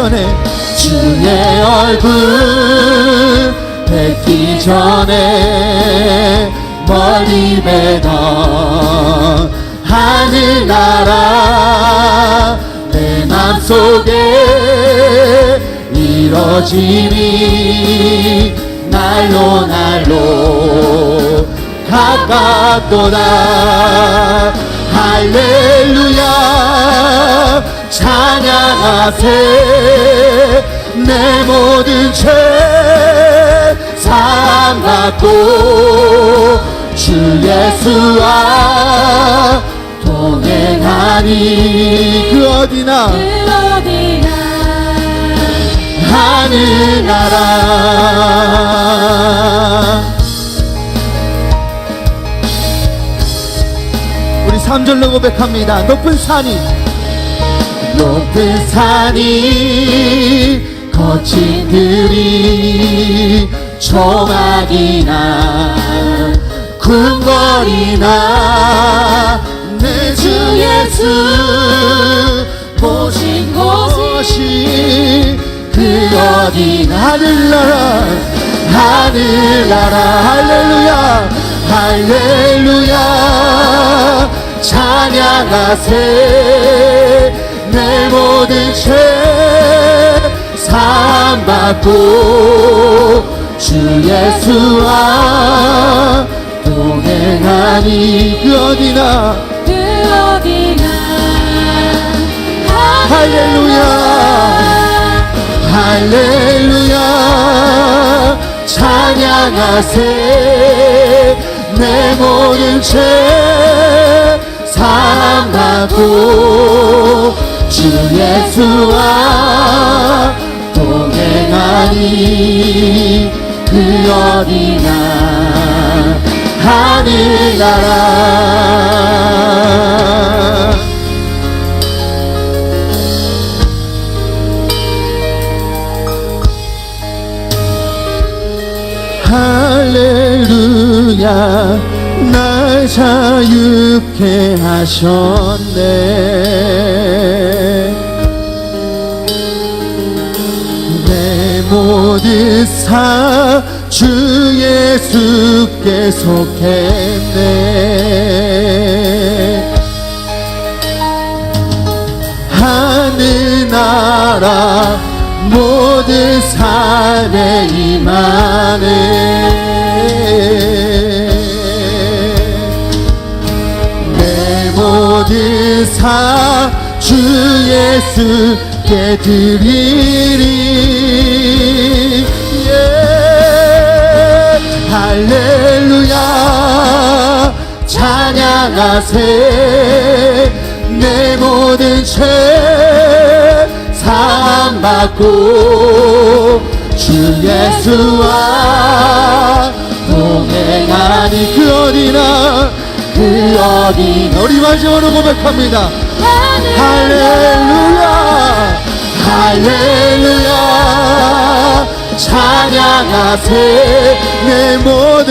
전에 주의 얼굴 뵙기 전에 멀리 뵈던 하늘나라 내 맘속에 이뤄짐이 날로 날로 가깝도다. 할렐루야 찬양하세. 내 모든 죄 사함 받고 주 예수와 동행하니 그 어디나 하늘나라. 우리 3절로 고백합니다. 높은 산이 거친 들이 조막이나 궁궐이나 내 주 예수 보신 곳이 그 어디나 하늘나라 할렐루야 할렐루야 찬양하세. 내 모든 죄 사함 받고 주 예수와 동행하니 그 어디나 할렐루야 할렐루야 찬양하세. 내 모든 죄 사함 받고 주 예수와 동행하니 그 어디나 하늘나라. 할렐루야 날 자유케 하셨네. 내 모든 사 주 예수께 속했네. 하늘나라 모든 삶에 임하네. 내 모든 사 주 예수께 드리리. 할렐루야 찬양하세. 내 모든 죄 사함 받고 주 예수와 동행하니 그 어디나 우리 마지막으로 고백합니다. 할렐루야 할렐루야 찬양하세. 내 모든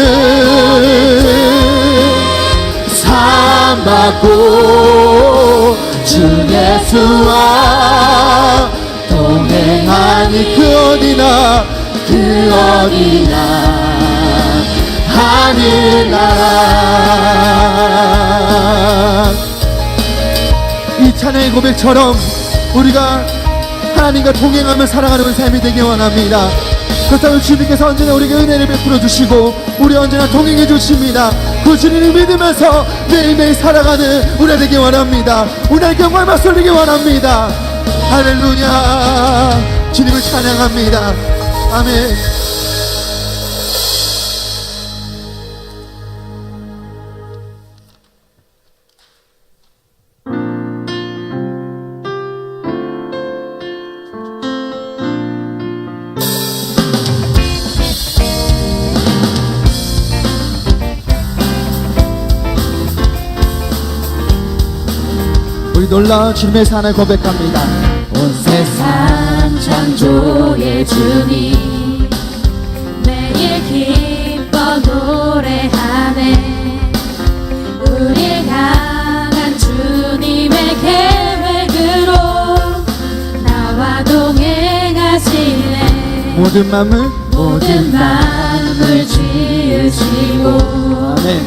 사함 받고 주 예수와 동행하니 그 어디나 하늘나라. 이 찬양의 고백처럼 우리가 하나님과 동행하며 살아가는 삶이 되기 원합니다. 그렇다면 주님께서 언제나 우리에게 은혜를 베풀어 주시고 우리 언제나 동행해 주십니다. 그 주님을 믿으면서 매일매일 살아가는 우리가 되기 원합니다. 오늘 경험을 맞설리기 원합니다. 할렐루야 주님을 찬양합니다. 아멘. 우리 놀라운 주님의 사랑을 고백합니다. 온 세상 창조의 주님 매일 기뻐 노래하네. 우리의 강한 주님의 계획으로 나와 동행 모든 만물 모든 만물 지으시고 아멘.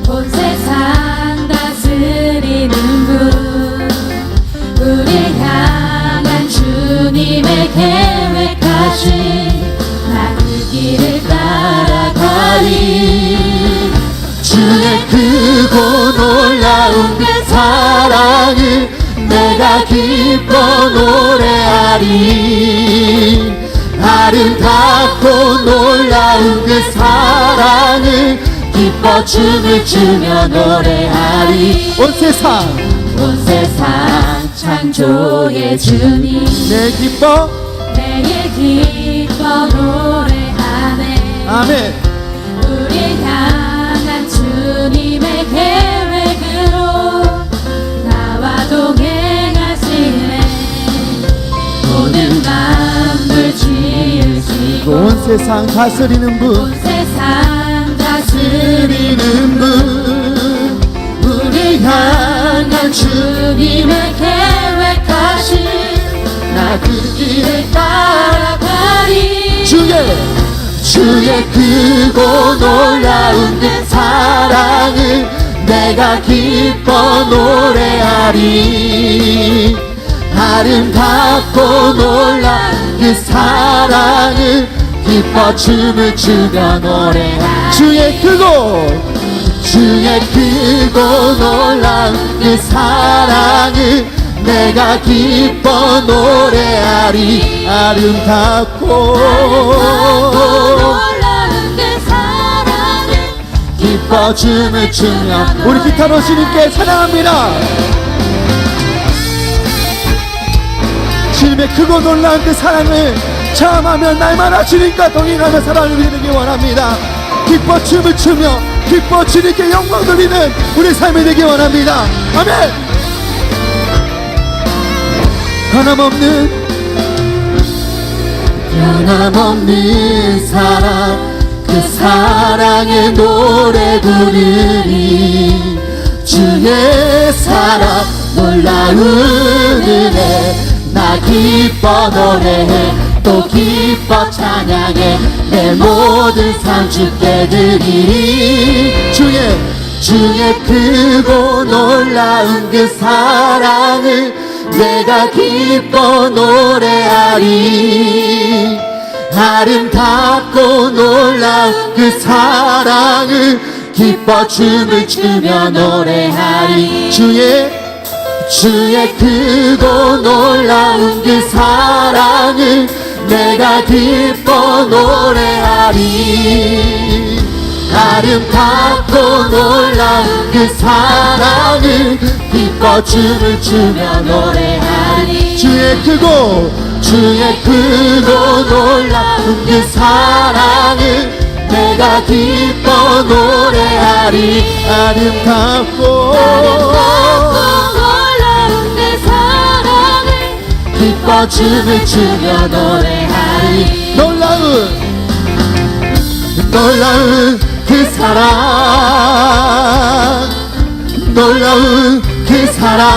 온 세상 다스리는 분 우리 향한 주님의 계획하신 나 그 길을 따라가리 주의 크고 놀라운 그 사랑을 내가 기뻐 노래하리 아름답고 놀라운 그 사랑을 기뻐 춤을 추며 노래하리 온 세상 창조의 주님 내 기뻐 내일 기뻐 노래하네 아멘 우리 향한 주님의 계획으로 나와 동행하시네 모든 만물 지으시고 온 세상 다스리는 분 온 세상 다스리는 분 우리 향한 주님의 계획하신 나 그 길을 따라가리 주의 크고 놀라운 그 사랑을 내가 기뻐 노래하리 아름답고 놀라운 그 사랑을 기뻐 춤을 추며 노래하리 주의 크고 놀라운 그 사랑을 내가 기뻐 노래하리 아름답고 놀라운 그 사랑을 기뻐 춤을 추며 우리 기타로 주님께 찬양합니다 주님의 크고 놀라운 그 사랑을 체험하며 날마다 주님과 동행하며 살아가게 되기 원합니다 기뻐 춤을 추며 기뻐 주님께 영광 돌리는 우리 삶이 되기 원합니다 아멘 변함없는 사랑 그 사랑의 노래 부르리 주의 사랑 놀라운 은혜 나 기뻐 노래해 또 기뻐 찬양해 내 모든 삶 주께 드리리 주의 크고 놀라운 그 사랑을 내가 기뻐 노래하리 아름답고 놀라운 그 사랑을 기뻐 춤을 추며 노래하리 주의 크고 놀라운 그 사랑을 내가 기뻐 노래하리 아름답고 놀라운 그 사랑을 기뻐 춤을 추며 노래하리 주의 크고 놀라운 그 사랑을 내가 기뻐 노래하리 아름답고 놀라운 그 사랑을 기뻐 춤을 추며 노래하리 놀라운 그 사랑 놀라운 그 사랑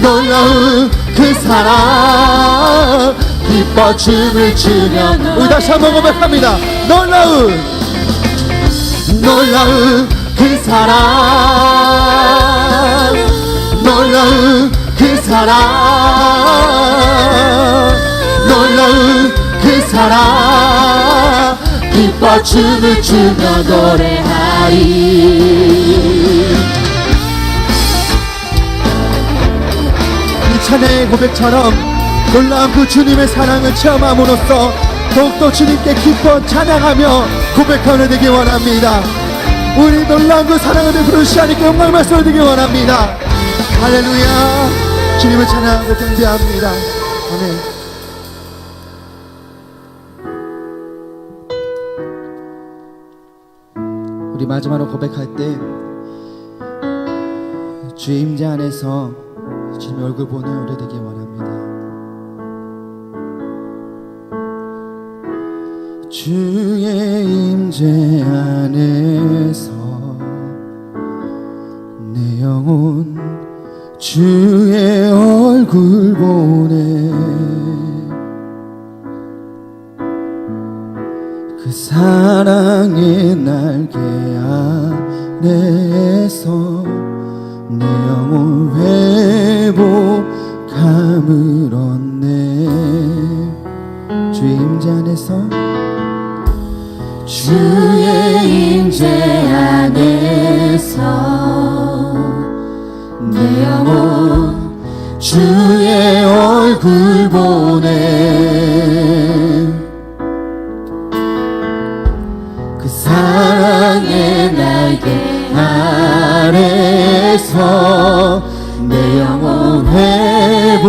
놀라운 그 사랑 기뻐 춤을 추며 우리 다시 한번 고백합니다 놀라운 그 사랑 놀라운 그 사랑 놀라운 그 사랑 기뻐 춤을 추며 노래하리 이 찬양의 고백처럼 놀라운 그 주님의 사랑을 체험함으로써 더욱더 주님께 기뻐 찬양하며 고백하는 되기 원합니다 우리 놀라운 그 사랑을 베푸시 하나님께 영광 말씀을 드리기 원합니다 할렐루야 주님을 찬양하고 경배합니다 아멘 우리 마지막으로 고백할 때 주의 임재 안에서 주님의 얼굴 보는 우리 되기 원합니다 주의 임재 안에서 내 영혼 주의 얼굴 보네 사랑의 날개 아래에서 내 영혼 회복함을 얻네. 주의 임재 안에서 주의 임재 안에서 내 영혼 주의 얼굴 보네. 그 사랑의 날개 아래서 내 영혼 회복함을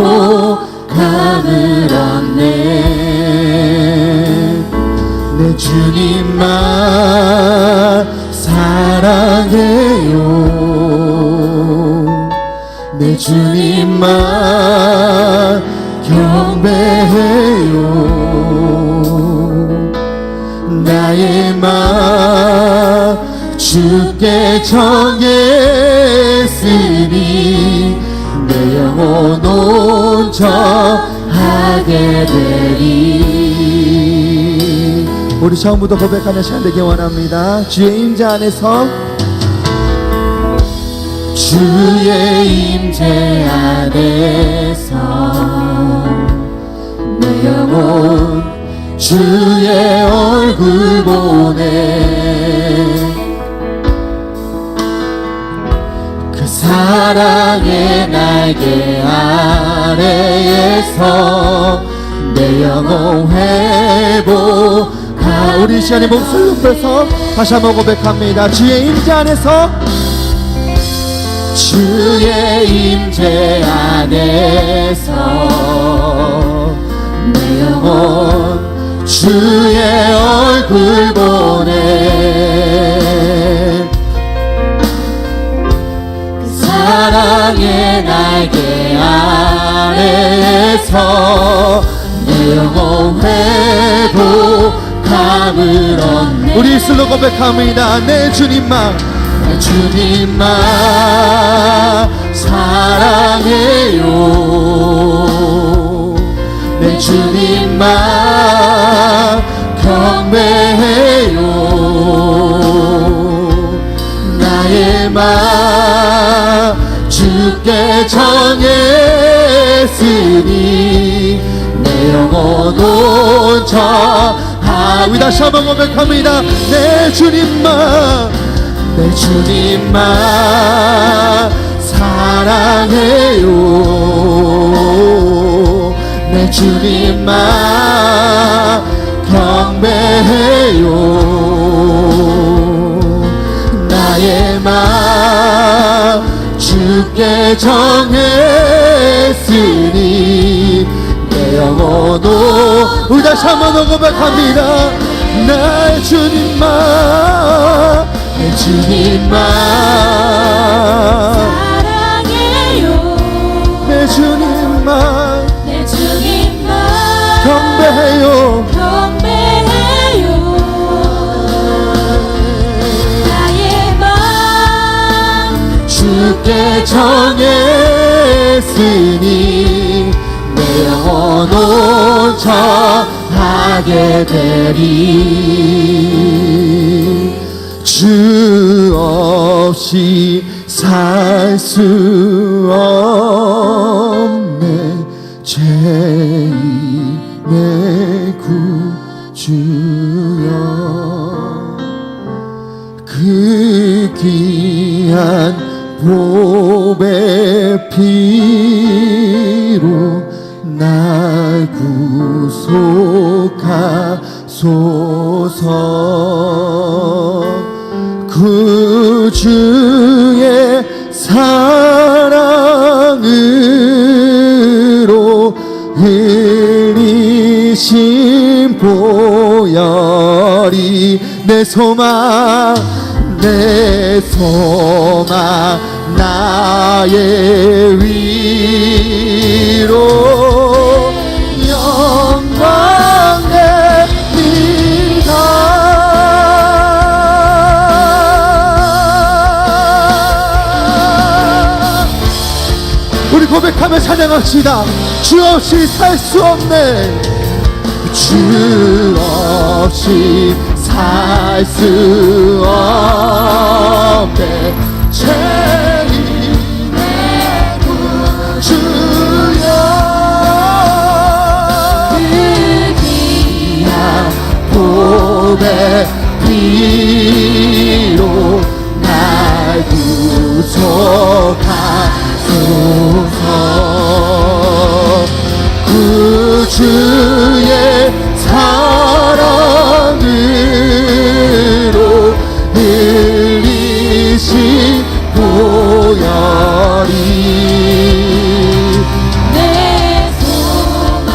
얻네. 내 주님만 사랑해요. 내 주님만 경배해요. 나의 맘 주께 정했으니 내 영혼 온전하게 되리. 우리 처음부터 고백하는 시간 되기 원합니다. 주의 임재 안에서 주의 임재 안에서 내 영혼 주의 얼굴 보네. 그 사랑의 날개 아래에서 내 영혼 회복. 우리 시간에 목소리 높여서 다시 한번 고백합니다. 주의 임재 안에서 주의 임재 안에서 내 영혼 주의 얼굴 보네. 그 사랑의 날개 아래에서 내 영혼 회복함을 얻네. 우리 슬로 고백합니다. 내 주님만 내 주님만 사랑해요. 내 주님만 경배해요. 나의 맘 주께 정했으니 내 영혼 온전하. 우리 다시 한번 고백합니다. 내 주님만 내 주님만 사랑해요. 내 주님만 경배해요. 나의 맘 주께 정했으니 내 영혼도. 우리 다시 한번 더 고백합니다. 나의 주님만 내 주님만 사랑해요. 내 주님만 내 주님만 경배해요. 경배해요. 나의 맘 주께 정했으니 내 영혼 온전하게 되리. 주 없이 살 수 없네. 죄인의 구주여 그 귀한 보배 피로 날 구속하소서. 그 주의 사랑으로 흘리신 보혈이 내 소망 나의 위로 영광 됩니다. 우리 고백하며 찬양합시다. 주 없이 살 수 없네. 주 없이 살 살 수 없네 죄인의 구주여 그 귀한 보배 피로 날 구속하소서 구주의 사랑으로 흘리신 보혈이 내 소망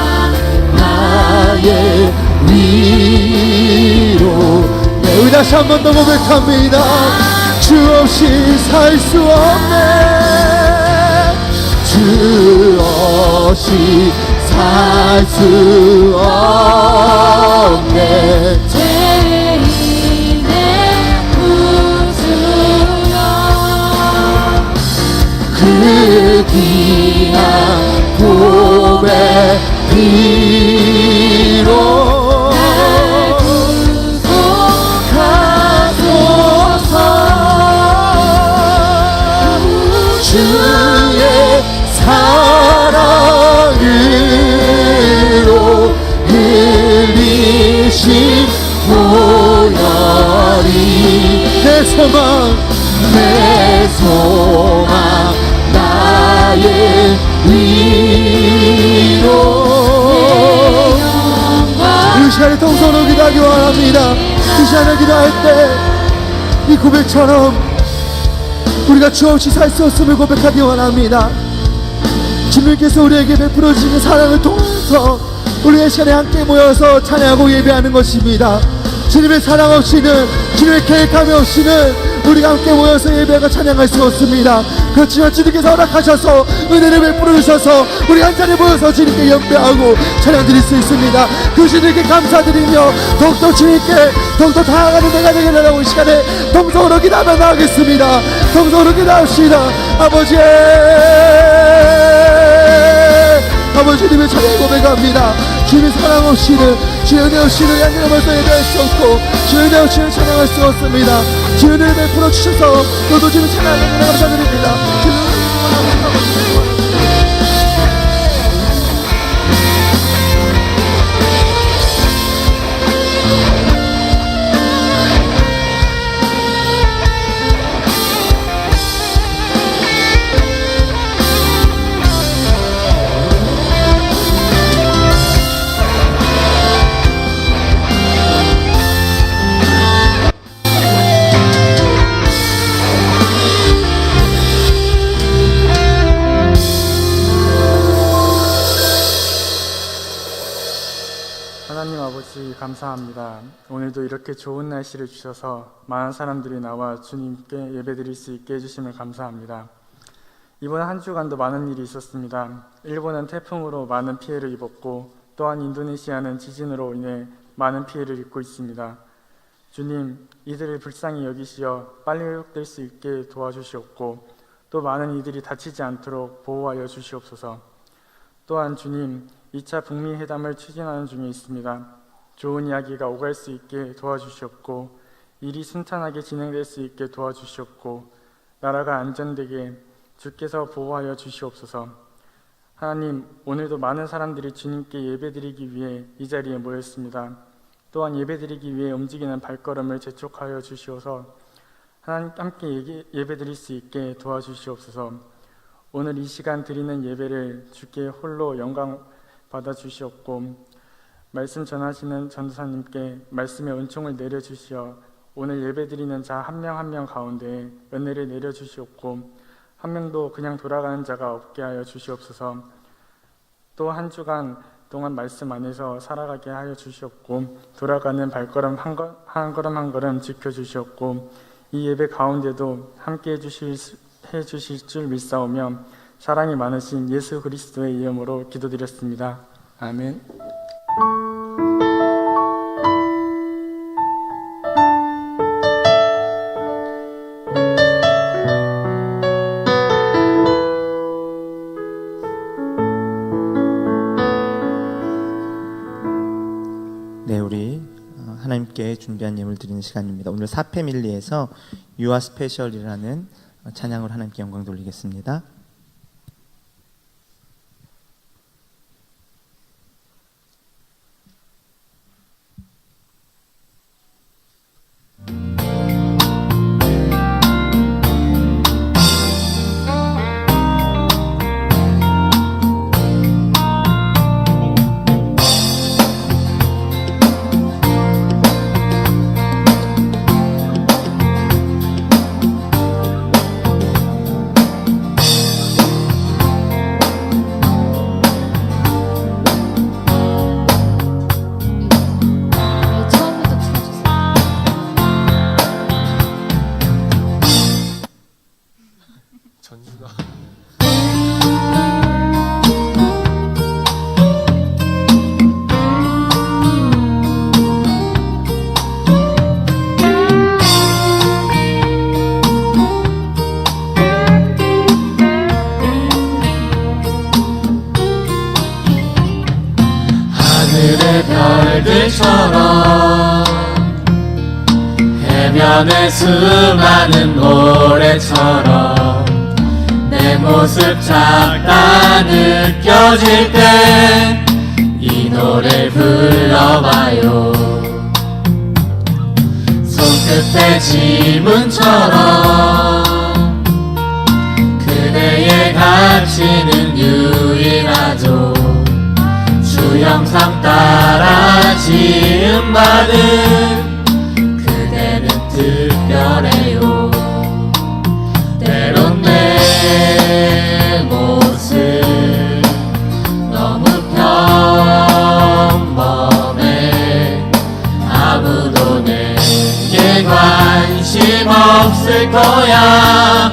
나의 위로 네, 우리 다시 한 번 더 고백합니다. 주 없이 살 수 없네 주 없이 살 수 없네 죄인의 구주여 그 귀한 보배 피로 구속하소서 주의 사랑으로 흘리신 보혈이 내 소망 나의 위로 이 시간에 통성으로 기도하기 원합니다. 이 시간에 기도할 때 이 고백처럼 우리가 주 없이 살 수 없음을 고백하기 원합니다. 주님께서 우리에게 베풀어 주시는 사랑을 통해서 우리의 시간에 함께 모여서 찬양하고 예배하는 것입니다. 주님의 사랑 없이는 주님의 계획함이 없이는 우리가 함께 모여서 예배하고 찬양할 수 없습니다. 그렇지만 주님께서 허락하셔서 은혜를 베풀어 주셔서 우리 한 자리에 모여서 주님께 연배하고 찬양 드릴 수 있습니다. 그 주님께 감사드리며 더욱더 주님께 더욱더 다가가는 내가 되겠다라고 이 시간에 동성으로 기도하며 나가겠습니다. 동성으로 기도합시다. 아버지 주님의 찬양 고백합니다. 주님의 사랑 없이는 주의 은혜 없이는 양념을 벌써 예배할 수 없고 주의 은혜 없이는 찬양할 수 없습니다. 주의 은혜를 베풀어 주셔서 너도 주님 찬양하는 은혜 감사드립니다. 하나님 아버지 감사합니다. 오늘도 이렇게 좋은 날씨를 주셔서 많은 사람들이 나와 주님께 예배드릴 수 있게 해주심을 감사합니다. 이번 한 주간도 많은 일이 있었습니다. 일본은 태풍으로 많은 피해를 입었고 또한 인도네시아는 지진으로 인해 많은 피해를 입고 있습니다. 주님, 이들을 불쌍히 여기시어 빨리 회복될 수 있게 도와주시옵고 또 많은 이들이 다치지 않도록 보호하여 주시옵소서. 또한 주님, 2차 북미 회담을 추진하는 중에 있습니다. 좋은 이야기가 오갈 수 있게 도와주시옵고 일이 순탄하게 진행될 수 있게 도와주시옵고 나라가 안전되게 주께서 보호하여 주시옵소서. 하나님, 오늘도 많은 사람들이 주님께 예배드리기 위해 이 자리에 모였습니다. 또한 예배드리기 위해 움직이는 발걸음을 재촉하여 주시어서 하나님 함께 예배드릴 수 있게 도와주시옵소서. 오늘 이 시간 드리는 예배를 주께 홀로 영광 받아주시옵고 말씀 전하시는 전도사님께 말씀의 은총을 내려주시어 오늘 예배드리는 자 한 명 한 명 가운데 은혜를 내려주시옵고 한 명도 그냥 돌아가는 자가 없게 하여 주시옵소서. 또 한 주간 동안 말씀 안에서 살아가게 하여 주시옵고 돌아가는 발걸음 한 걸음 한 걸음 지켜주시옵고 이 예배 가운데도 함께 해주실 줄 믿사오며 사랑이 많으신 예수 그리스도의 이름으로 기도드렸습니다. 아멘. 네, 우리 하나님께 함께 준비한 예물 드리는 시간입니다. 오늘 사패밀리에서 유아 스페셜이라는 찬양을 하나님께 영광 돌리겠습니다. 처음부터 틀어주세요. 전주가 하늘의 별들처럼 해변의 수많은 모래처럼 내 모습 작다 느껴질 때 이 노래 불러봐요. 손끝에 지문처럼 그대의 가치는 유일하죠. 주 형상 따라 지음받은 그대는 특별해요. 때론 내 모습 너무 평범해. 아무도 내게 관심 없을 거야.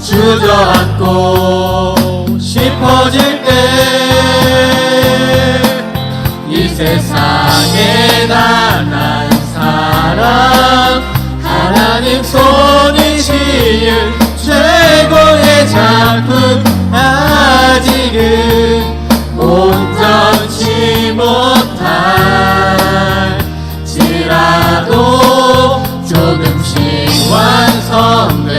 주저앉고 싶어질 때 이 세상에 단 한 사람 하나님 손이 지은 최고의 작품 아직은 온전치 못할지라도 조금씩 완성돼가는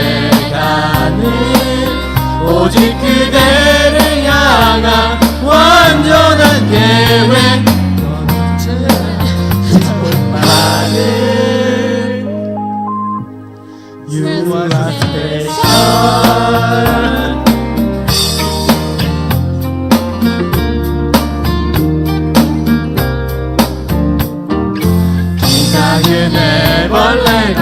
오직 그대를 향한 완전한 계획 You are special. 작은 애벌레가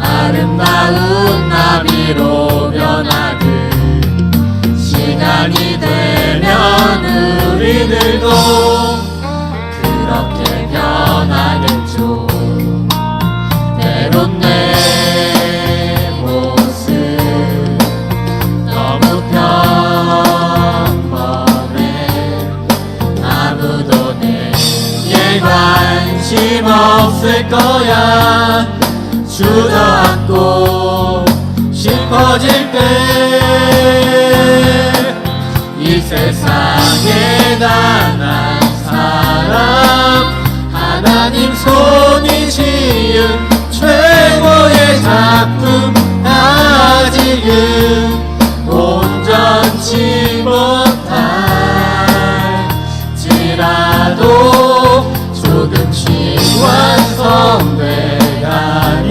아름다운 나비로 변하듯 시간이 되면 우리들도 그렇게 변하겠죠. 때론 내 모습 너무 평범해. 아무도 내게 관심 없을 거야. 주저앉고 싶어질 때 이 세상에 단 한 사람 하나님 손이 지은 최고의 작품 아직은 온전치 못할지라도 조금씩 완성돼가는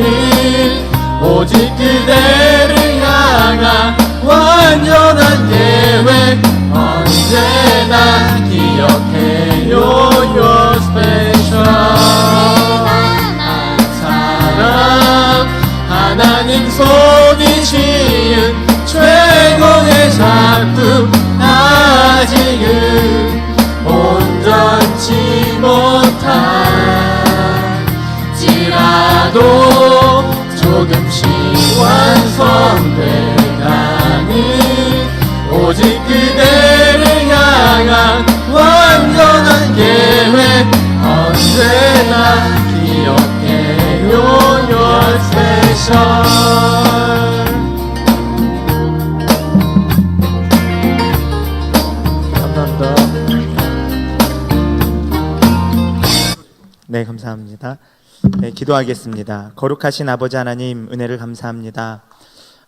오직 그대를 향한 완전한 계획 언제나 기억해요. You're special. 사랑 하나님 손이 지은 최고의 작품 아직은 온전치 못할지라도 조금씩 완성돼가는 오직 그대를 향한 완전한 계획 언제나 기억해요. You're special. 감사합니다. 네, 감사합니다. 네, 기도하겠습니다. 거룩하신 아버지 하나님, 은혜를 감사합니다.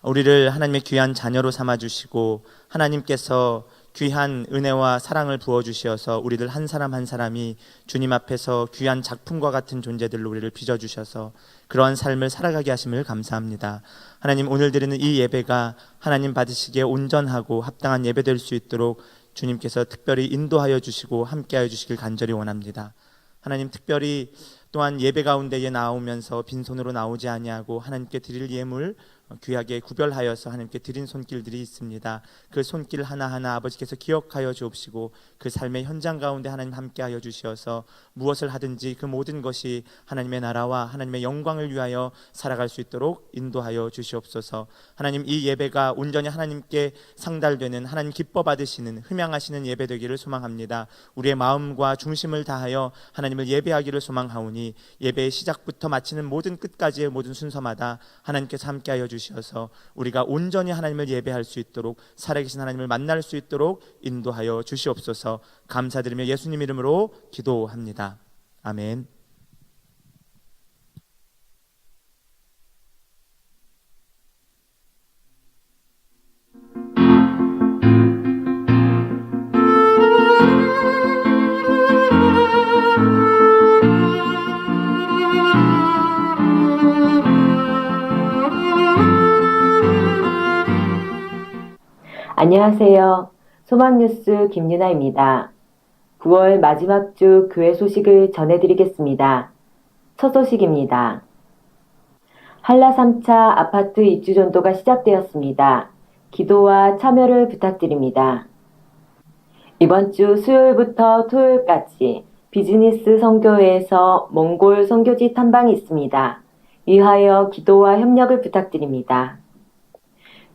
우리를 하나님의 귀한 자녀로 삼아주시고 하나님께서 귀한 은혜와 사랑을 부어주셔서 우리들 한 사람 한 사람이 주님 앞에서 귀한 작품과 같은 존재들로 우리를 빚어주셔서 그러한 삶을 살아가게 하심을 감사합니다. 하나님, 오늘 드리는 이 예배가 하나님 받으시기에 온전하고 합당한 예배 될 수 있도록 주님께서 특별히 인도하여 주시고 함께하여 주시길 간절히 원합니다. 하나님, 특별히 또한 예배 가운데에 나오면서 빈손으로 나오지 아니하고 하나님께 드릴 예물 귀하게 구별하여서 하나님께 드린 손길들이 있습니다. 그 손길 하나하나 아버지께서 기억하여 주옵시고 그 삶의 현장 가운데 하나님 함께하여 주시어서 무엇을 하든지 그 모든 것이 하나님의 나라와 하나님의 영광을 위하여 살아갈 수 있도록 인도하여 주시옵소서. 하나님, 이 예배가 온전히 하나님께 상달되는, 하나님 기뻐 받으시는, 흠양하시는 예배 되기를 소망합니다. 우리의 마음과 중심을 다하여 하나님을 예배하기를 소망하오니 예배의 시작부터 마치는 모든 끝까지의 모든 순서마다 하나님께서 함께하여 주시어서 우리가 온전히 하나님을 예배할 수 있도록, 살아계신 하나님을 만날 수 있도록 인도하여 주시옵소서. 감사드리며 예수님 이름으로 기도합니다. 아멘. 안녕하세요. 소망뉴스 김유나입니다. 9월 마지막 주 교회 소식을 전해드리겠습니다. 첫 소식입니다. 한라 3차 아파트 입주 전도가 시작되었습니다. 기도와 참여를 부탁드립니다. 이번 주 수요일부터 토요일까지 비즈니스 선교회에서 몽골 선교지 탐방이 있습니다. 위하여 기도와 협력을 부탁드립니다.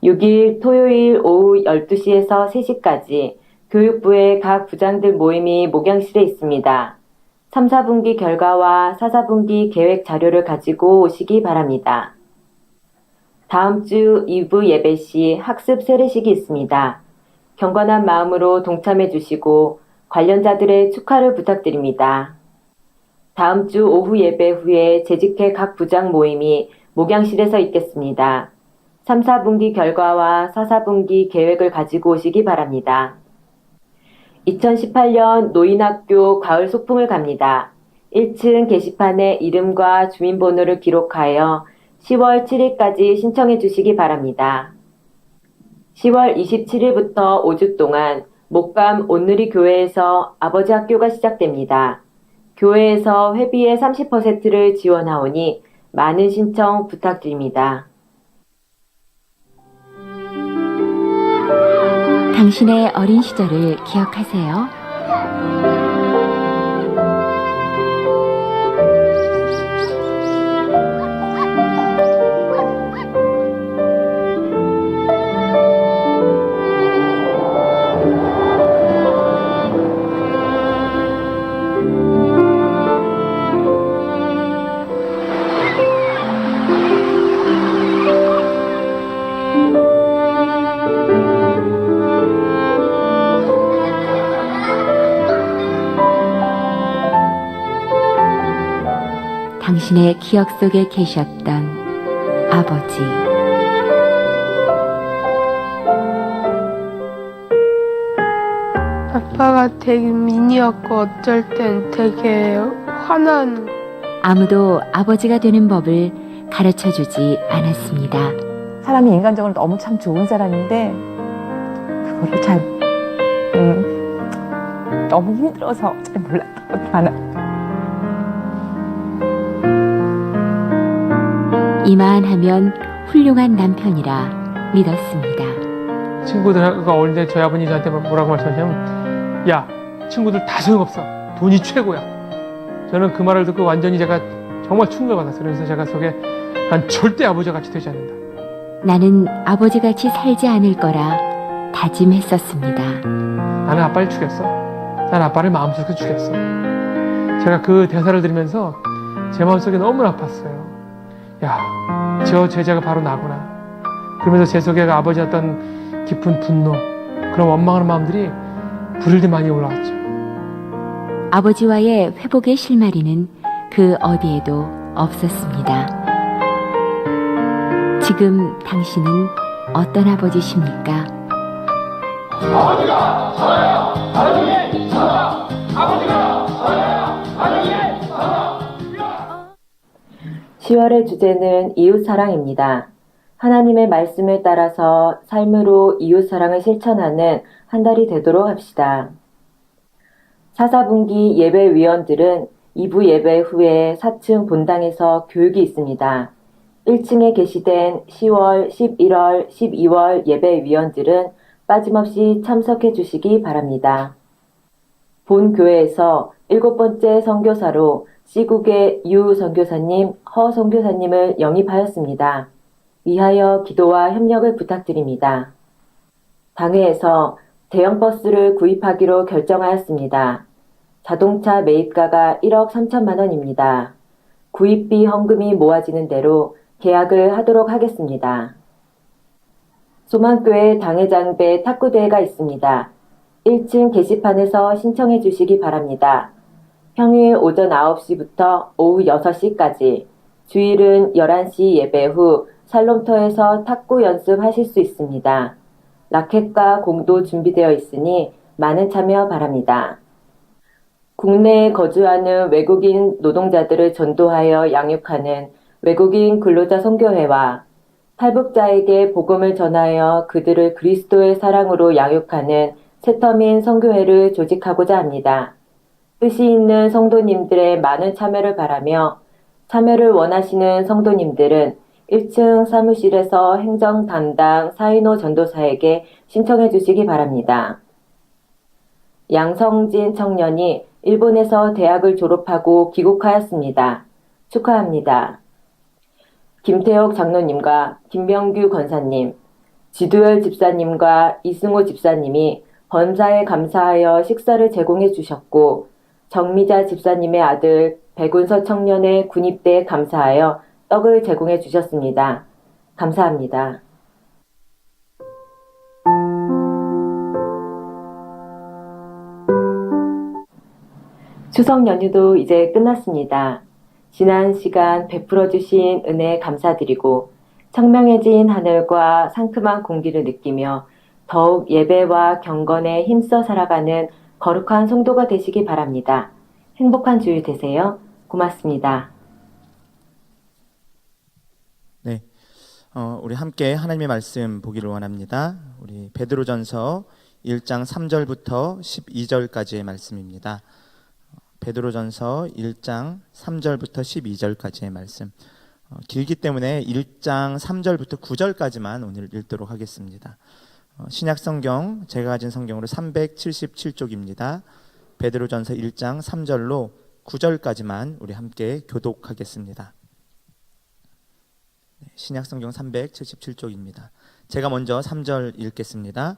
6일 토요일 오후 12시에서 3시까지 교육부의 각 부장들 모임이 목양실에 있습니다. 3, 4분기 결과와 4, 4분기 계획 자료를 가지고 오시기 바랍니다. 다음 주 2부 예배 시 학습 세례식이 있습니다. 경건한 마음으로 동참해 주시고 관련자들의 축하를 부탁드립니다. 다음 주 오후 예배 후에 재직회 각 부장 모임이 목양실에서 있겠습니다. 3, 4분기 결과와 4, 4분기 계획을 가지고 오시기 바랍니다. 2018년 노인학교 가을 소풍을 갑니다. 1층 게시판에 이름과 주민번호를 기록하여 10월 7일까지 신청해 주시기 바랍니다. 10월 27일부터 5주 동안 목감 온누리 교회에서 아버지 학교가 시작됩니다. 교회에서 회비의 30%를 지원하오니 많은 신청 부탁드립니다. 당신의 어린 시절을 기억하세요? 당신의 기억 속에 계셨던 아버지. 아빠가 되게 미니였고 어쩔 땐 되게 화나는. 아무도 아버지가 되는 법을 가르쳐주지 않았습니다. 사람이 인간적으로 너무 참 좋은 사람인데 그거를 잘 너무 힘들어서 잘 몰랐던 것도 많아요. 이만하면 훌륭한 남편이라 믿었습니다. 친구들과 어릴 때 저희 아버님이 저한테 뭐라고 말씀하냐면, 야, 친구들 다 소용없어. 돈이 최고야. 저는 그 말을 듣고 완전히 제가 정말 충격을 받았어요. 그래서 제가 속에 난 절대 아버지와 같이 되지 않는다. 나는 아버지같이 살지 않을 거라 다짐했었습니다. 나는 아빠를 죽였어. 난 아빠를 마음속에 죽였어. 제가 그 대사를 들으면서 제 마음속에 너무 아팠어요. 야, 저 제자가 바로 나구나. 그러면서 제 속에 아버지였던 깊은 분노, 그런 원망하는 마음들이 불을 듯 많이 올라왔죠. 아버지와의 회복의 실마리는 그 어디에도 없었습니다. 지금 당신은 어떤 아버지십니까? 10월의 주제는 이웃사랑입니다. 하나님의 말씀을 따라서 삶으로 이웃사랑을 실천하는 한 달이 되도록 합시다. 사사분기 예배위원들은 2부 예배 후에 4층 본당에서 교육이 있습니다. 1층에 게시된 10월, 11월, 12월 예배위원들은 빠짐없이 참석해 주시기 바랍니다. 본 교회에서 7번째 선교사로 C국의 유 선교사님, 허 선교사님을 영입하였습니다. 위하여 기도와 협력을 부탁드립니다. 당회에서 대형 버스를 구입하기로 결정하였습니다. 자동차 매입가가 1억 3천만 원입니다. 구입비 헌금이 모아지는 대로 계약을 하도록 하겠습니다. 소망교회 당회장배 탁구대회가 있습니다. 1층 게시판에서 신청해 주시기 바랍니다. 평일 오전 9시부터 오후 6시까지, 주일은 11시 예배 후 살롬터에서 탁구 연습하실 수 있습니다. 라켓과 공도 준비되어 있으니 많은 참여 바랍니다. 국내에 거주하는 외국인 노동자들을 전도하여 양육하는 외국인 근로자 선교회와 탈북자에게 복음을 전하여 그들을 그리스도의 사랑으로 양육하는 세터민 선교회를 조직하고자 합니다. 뜻이 있는 성도님들의 많은 참여를 바라며 참여를 원하시는 성도님들은 1층 사무실에서 행정 담당 사인호 전도사에게 신청해 주시기 바랍니다. 양성진 청년이 일본에서 대학을 졸업하고 귀국하였습니다. 축하합니다. 김태옥 장로님과 김병규 권사님, 지두열 집사님과 이승호 집사님이 범사에 감사하여 식사를 제공해 주셨고, 정미자 집사님의 아들 백운서 청년의 군입대에 감사하여 떡을 제공해 주셨습니다. 감사합니다. 추석 연휴도 이제 끝났습니다. 지난 시간 베풀어 주신 은혜 감사드리고 청명해진 하늘과 상큼한 공기를 느끼며 더욱 예배와 경건에 힘써 살아가는 거룩한 성도가 되시기 바랍니다. 행복한 주일 되세요. 고맙습니다. 네, 우리 함께 하나님의 말씀 보기를 원합니다. 우리 베드로전서 1장 3절부터 12절까지의 말씀입니다. 베드로전서 1장 3절부터 12절까지의 말씀. 길기 때문에 1장 3절부터 9절까지만 오늘 읽도록 하겠습니다. 신약 성경, 제가 가진 성경으로 377쪽입니다. 베드로전서 1장 3절로 9절까지만 우리 함께 교독하겠습니다. 신약 성경 377쪽입니다. 제가 먼저 3절 읽겠습니다.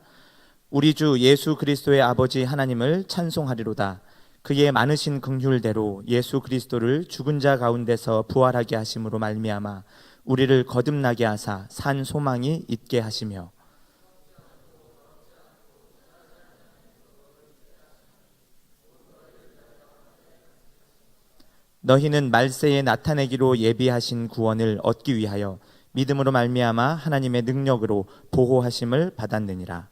우리 주 예수 그리스도의 아버지 하나님을 찬송하리로다. 그의 많으신 긍휼대로 예수 그리스도를 죽은 자 가운데서 부활하게 하심으로 말미암아 우리를 거듭나게 하사 산 소망이 있게 하시며 너희는 말세에 나타내기로 예비하신 구원을 얻기 위하여 믿음으로 말미암아 하나님의 능력으로 보호하심을 받았느니라.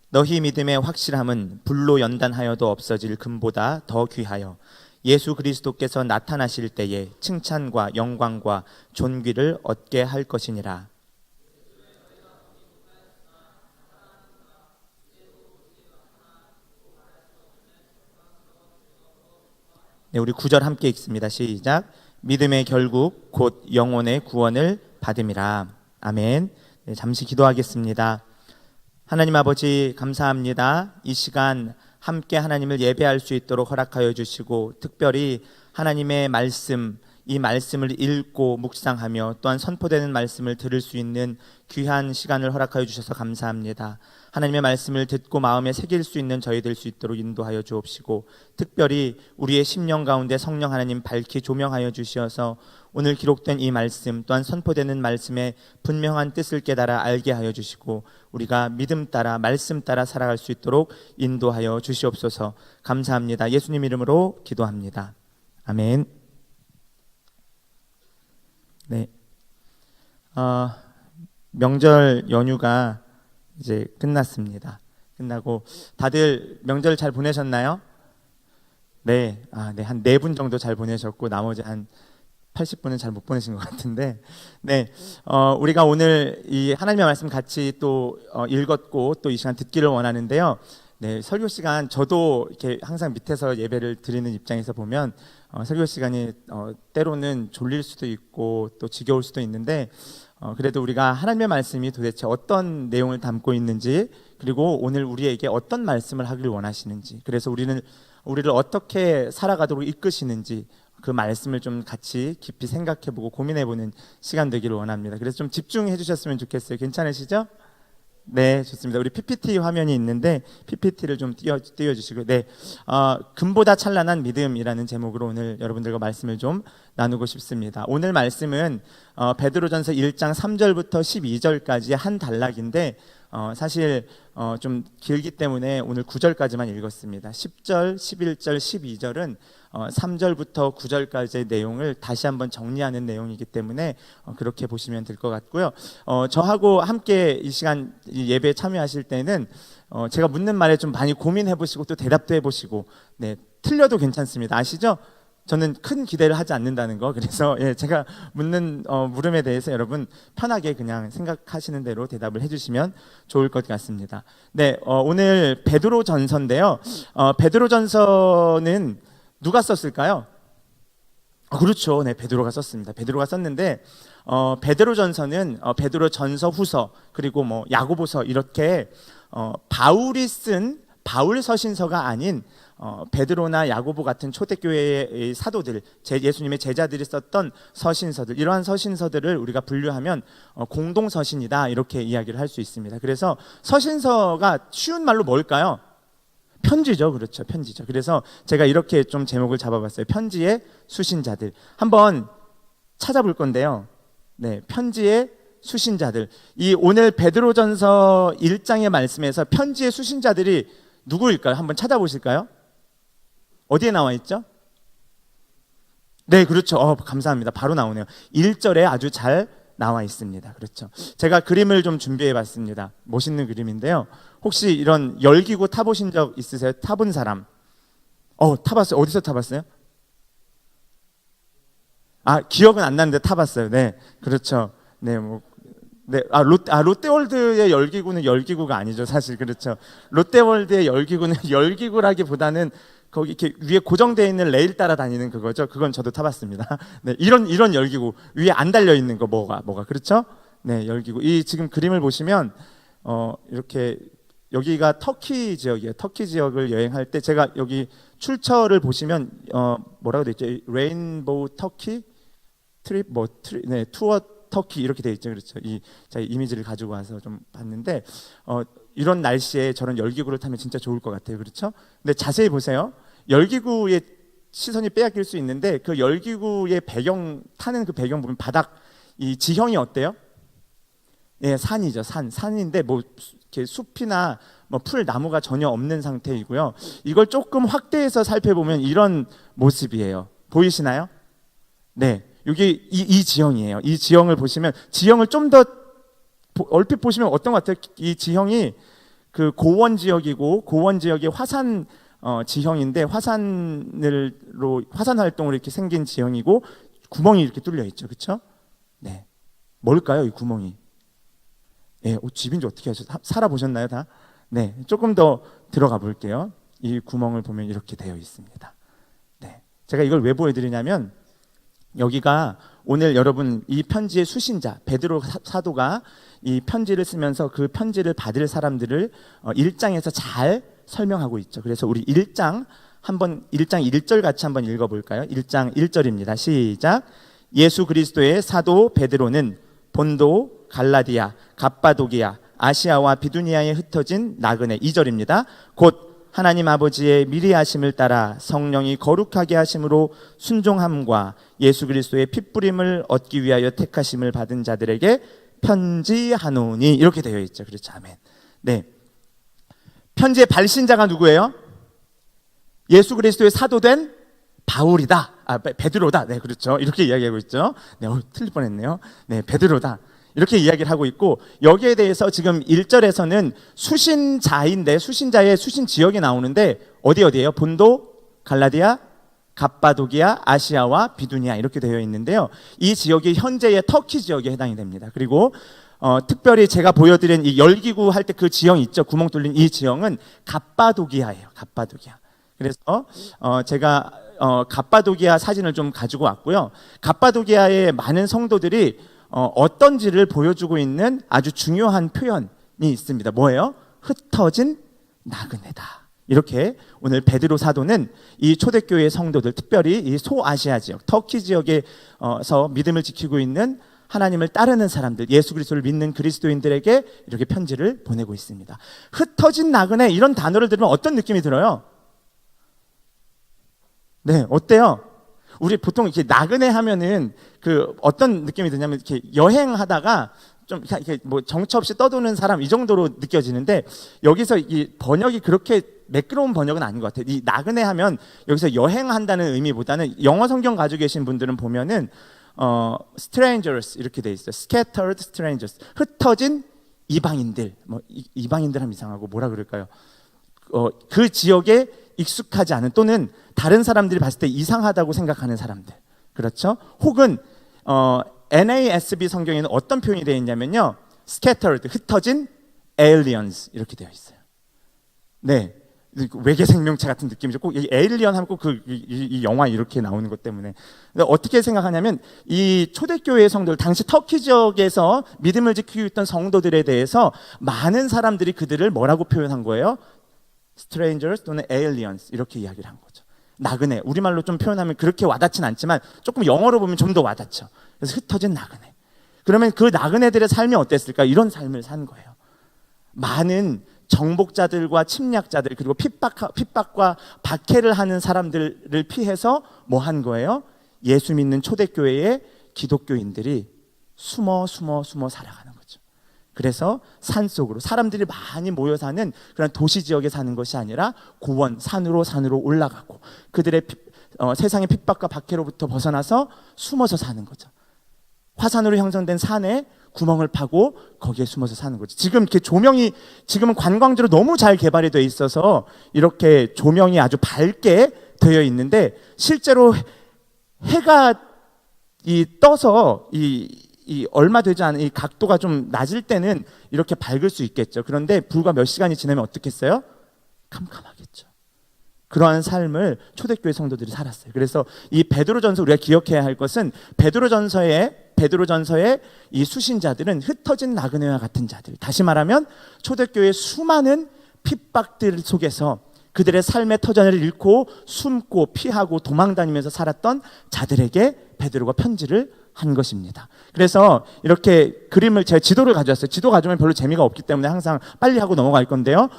너희 믿음의 확실함은 불로 연단하여도 없어질 금보다 더 귀하여 예수 그리스도께서 나타나실 때에 칭찬과 영광과 존귀를 얻게 할 것이니라. 네, 우리 9절 함께 읽습니다. 시작. 믿음의 결국 곧 영혼의 구원을 받음이라. 아멘. 네, 잠시 기도하겠습니다. 하나님 아버지 감사합니다. 이 시간 함께 하나님을 예배할 수 있도록 허락하여 주시고 특별히 하나님의 말씀 이 말씀을 읽고 묵상하며 또한 선포되는 말씀을 들을 수 있는 귀한 시간을 허락하여 주셔서 감사합니다. 하나님의 말씀을 듣고 마음에 새길 수 있는 저희 될 수 있도록 인도하여 주옵시고, 특별히 우리의 심령 가운데 성령 하나님 밝히 조명하여 주시어서 오늘 기록된 이 말씀 또한 선포되는 말씀의 분명한 뜻을 깨달아 알게 하여 주시고, 우리가 믿음 따라 말씀 따라 살아갈 수 있도록 인도하여 주시옵소서. 감사합니다. 예수님 이름으로 기도합니다. 아멘. 네. 명절 연휴가 이제 끝났습니다. 끝나고 다들 명절 잘 보내셨나요? 네. 네. 한 4분 정도 잘 보내셨고 나머지 한 80분은 잘 못 보내신 것 같은데, 네, 우리가 오늘 이 하나님의 말씀 같이 또 읽었고 또 이 시간 듣기를 원하는데요. 네, 설교 시간 저도 이렇게 항상 밑에서 예배를 드리는 입장에서 보면 설교 시간이 때로는 졸릴 수도 있고 또 지겨울 수도 있는데, 그래도 우리가 하나님의 말씀이 도대체 어떤 내용을 담고 있는지, 그리고 오늘 우리에게 어떤 말씀을 하길 원하시는지, 그래서 우리를 어떻게 살아가도록 이끄시는지 그 말씀을 좀 같이 깊이 생각해보고 고민해보는 시간 되기를 원합니다. 그래서 좀 집중해 주셨으면 좋겠어요. 괜찮으시죠? 네, 좋습니다. 우리 PPT 화면이 있는데 PPT를 좀 띄워주시고, 네, 금보다 찬란한 믿음이라는 제목으로 오늘 여러분들과 말씀을 좀 나누고 싶습니다. 오늘 말씀은 베드로전서 1장 3절부터 12절까지 한 단락인데 사실 좀 길기 때문에 오늘 9절까지만 읽었습니다. 10절, 11절, 12절은 3절부터 9절까지의 내용을 다시 한번 정리하는 내용이기 때문에 그렇게 보시면 될 것 같고요. 저하고 함께 이 시간 이 예배에 참여하실 때는 제가 묻는 말에 좀 많이 고민해 보시고 또 대답도 해 보시고, 네, 틀려도 괜찮습니다. 아시죠? 저는 큰 기대를 하지 않는다는 거. 그래서 제가 묻는 물음에 대해서 여러분 편하게 그냥 생각하시는 대로 대답을 해주시면 좋을 것 같습니다. 네, 오늘 베드로전서인데요. 베드로전서는 누가 썼을까요? 그렇죠. 네, 베드로가 썼습니다. 베드로가 썼는데 베드로전서는 베드로전서 후서 그리고 뭐 야고보서 이렇게 바울이 쓴 바울 서신서가 아닌 베드로나 야고보 같은 초대교회의 사도들, 예수님의 제자들이 썼던 서신서들, 이러한 서신서들을 우리가 분류하면 공동서신이다 이렇게 이야기를 할 수 있습니다. 그래서 서신서가 쉬운 말로 뭘까요? 편지죠. 그렇죠. 편지죠. 그래서 제가 이렇게 좀 제목을 잡아봤어요. 편지의 수신자들. 한번 찾아볼 건데요. 네, 편지의 수신자들. 이 오늘 베드로전서 1장의 말씀에서 편지의 수신자들이 누구일까요? 한번 찾아보실까요? 어디에 나와 있죠? 네, 그렇죠. 감사합니다. 바로 나오네요. 1절에 아주 잘 나와 있습니다. 그렇죠. 제가 그림을 좀 준비해 봤습니다. 멋있는 그림인데요. 혹시 이런 열기구 타보신 적 있으세요? 타본 사람? 타봤어요. 어디서 타봤어요? 기억은 안 나는데 타봤어요. 네, 그렇죠. 네, 네, 롯데월드의 열기구는 열기구가 아니죠, 사실. 그렇죠. 롯데월드의 열기구는 열기구라기보다는 거기 이렇게 위에 고정되어 있는 레일 따라 다니는 그거죠. 그건 저도 타봤습니다. 네, 이런 열기구 위에 안 달려 있는 거 뭐가 그렇죠? 네, 열기구. 이 지금 그림을 보시면 이렇게 여기가 터키 지역이에요. 터키 지역을 여행할 때 제가 여기 출처를 보시면 뭐라고 돼 있죠? 레인보우 터키 트립 네, 투어 터키 이렇게 돼 있죠. 그렇죠. 제가 이미지를 가지고 와서 좀 봤는데 이런 날씨에 저런 열기구를 타면 진짜 좋을 것 같아요. 그렇죠? 근데 자세히 보세요. 열기구의 시선이 빼앗길 수 있는데 그 열기구의 배경 타는 그 배경 보면 바닥 이 지형이 어때요? 예, 산이죠. 산인데 뭐 이렇게 숲이나 뭐 풀 나무가 전혀 없는 상태이고요. 이걸 조금 확대해서 살펴보면 이런 모습이에요. 보이시나요? 네. 여기 이 지형이에요. 이 지형을 보시면 지형을 좀 더 얼핏 보시면 어떤 것 같아요? 이 지형이 그 고원 지역이고 고원 지역이 화산 지형인데 화산 활동으로 이렇게 생긴 지형이고 구멍이 이렇게 뚫려 있죠. 그렇죠? 네. 뭘까요? 이 구멍이. 예, 집인지 어떻게 하셨어요? 살아보셨나요, 다? 네. 조금 더 들어가 볼게요. 이 구멍을 보면 이렇게 되어 있습니다. 네. 제가 이걸 왜 보여드리냐면 여기가 오늘 여러분 이 편지의 수신자 베드로 사도가 이 편지를 쓰면서 그 편지를 받을 사람들을 1장에서 잘 설명하고 있죠. 그래서 우리 1장 한번 1장 1절 같이 한번 읽어볼까요? 1장 1절입니다. 시작. 예수 그리스도의 사도 베드로는 본도, 갈라디아, 갑바도기아, 아시아와 비두니아에 흩어진 나그네 2절입니다. 곧 하나님 아버지의 미리 하심을 따라 성령이 거룩하게 하심으로 순종함과 예수 그리스도의 핏부림을 얻기 위하여 택하심을 받은 자들에게 편지하노니 이렇게 되어 있죠. 그렇죠. 아멘. 네. 편지의 발신자가 누구예요? 예수 그리스도의 사도된 바울이다. 베드로다. 네, 그렇죠. 이렇게 이야기하고 있죠. 네, 틀릴 뻔했네요. 네, 베드로다. 이렇게 이야기를 하고 있고, 여기에 대해서 지금 1절에서는 수신자인데, 수신자의 수신 지역이 나오는데 어디예요? 본도, 갈라디아, 갑바도기아, 아시아와 비두니아 이렇게 되어 있는데요. 이 지역이 현재의 터키 지역에 해당이 됩니다. 그리고 특별히 제가 보여드린 이 열기구 할 때 그 지형 있죠. 구멍 뚫린 이 지형은 갑바도기아예요. 갑바도기아. 그래서 제가 갑바도기아 사진을 좀 가지고 왔고요. 갑바도기아의 많은 성도들이 어떤지를 보여주고 있는 아주 중요한 표현이 있습니다. 뭐예요? 흩어진 나그네다. 이렇게 오늘 베드로 사도는 이 초대교회 성도들, 특별히 이 소아시아 지역, 터키 지역에서 믿음을 지키고 있는 하나님을 따르는 사람들, 예수 그리스도를 믿는 그리스도인들에게 이렇게 편지를 보내고 있습니다. 흩어진 나그네 이런 단어를 들으면 어떤 느낌이 들어요? 네, 어때요? 우리 보통 이렇게 나그네 하면은 그 어떤 느낌이 드냐면 이렇게 여행하다가 좀 이렇게 뭐 정처 없이 떠도는 사람 이 정도로 느껴지는데, 여기서 이 번역이 그렇게 매끄러운 번역은 아닌 것 같아요. 이 나그네 하면 여기서 여행한다는 의미보다는 영어 성경 가지고 계신 분들은 보면은 strangers 이렇게 돼 있어요. scattered strangers, 흩어진 이방인들. 뭐 이방인들 하면 이상하고 뭐라 그럴까요? 그 지역에 익숙하지 않은, 또는 다른 사람들이 봤을 때 이상하다고 생각하는 사람들. 그렇죠? 혹은 NASB 성경에는 어떤 표현이 되어 있냐면요, scattered, 흩어진 aliens 이렇게 되어 있어요. 네, 외계 생명체 같은 느낌이죠. 꼭 이 에일리언 하면 꼭 이 영화 이렇게 나오는 것 때문에. 어떻게 생각하냐면 이 초대교회의 성도들, 당시 터키 지역에서 믿음을 지키고 있던 성도들에 대해서 많은 사람들이 그들을 뭐라고 표현한 거예요? strangers 또는 aliens 이렇게 이야기를 한 거죠. 나그네, 우리말로 좀 표현하면 그렇게 와닿진 않지만 조금 영어로 보면 좀 더 와닿죠. 그래서 흩어진 나그네. 그러면 그 나그네들의 삶이 어땠을까? 이런 삶을 산 거예요. 많은 정복자들과 침략자들, 그리고 핍박과 박해를 하는 사람들을 피해서 뭐 한 거예요? 예수 믿는 초대교회의 기독교인들이 숨어 살아가는 거죠. 그래서 산속으로 사람들이 많이 모여 사는 그런 도시 지역에 사는 것이 아니라 고원, 산으로 올라가고 그들의 세상의 핍박과 박해로부터 벗어나서 숨어서 사는 거죠. 화산으로 형성된 산에 구멍을 파고 거기에 숨어서 사는 거죠. 지금 이렇게 조명이, 지금은 관광지로 너무 잘 개발이 되어 있어서 이렇게 조명이 아주 밝게 되어 있는데, 실제로 해가 떠서 이 얼마 되지 않은 이 각도가 좀 낮을 때는 이렇게 밝을 수 있겠죠. 그런데 불과 몇 시간이 지나면 어떻겠어요? 캄캄하겠죠. 그러한 삶을 초대교회 성도들이 살았어요. 그래서 이 베드로전서 우리가 기억해야 할 것은, 베드로전서의 이 수신자들은 흩어진 나그네와 같은 자들, 다시 말하면 초대교회의 수많은 핍박들 속에서 그들의 삶의 터전을 잃고 숨고 피하고 도망다니면서 살았던 자들에게 베드로가 편지를 한 것입니다. 그래서 이렇게 그림을, 제가 지도를 가져왔어요. 지도 가져오면 별로 재미가 없기 때문에 항상 빨리 하고 넘어갈 건데요.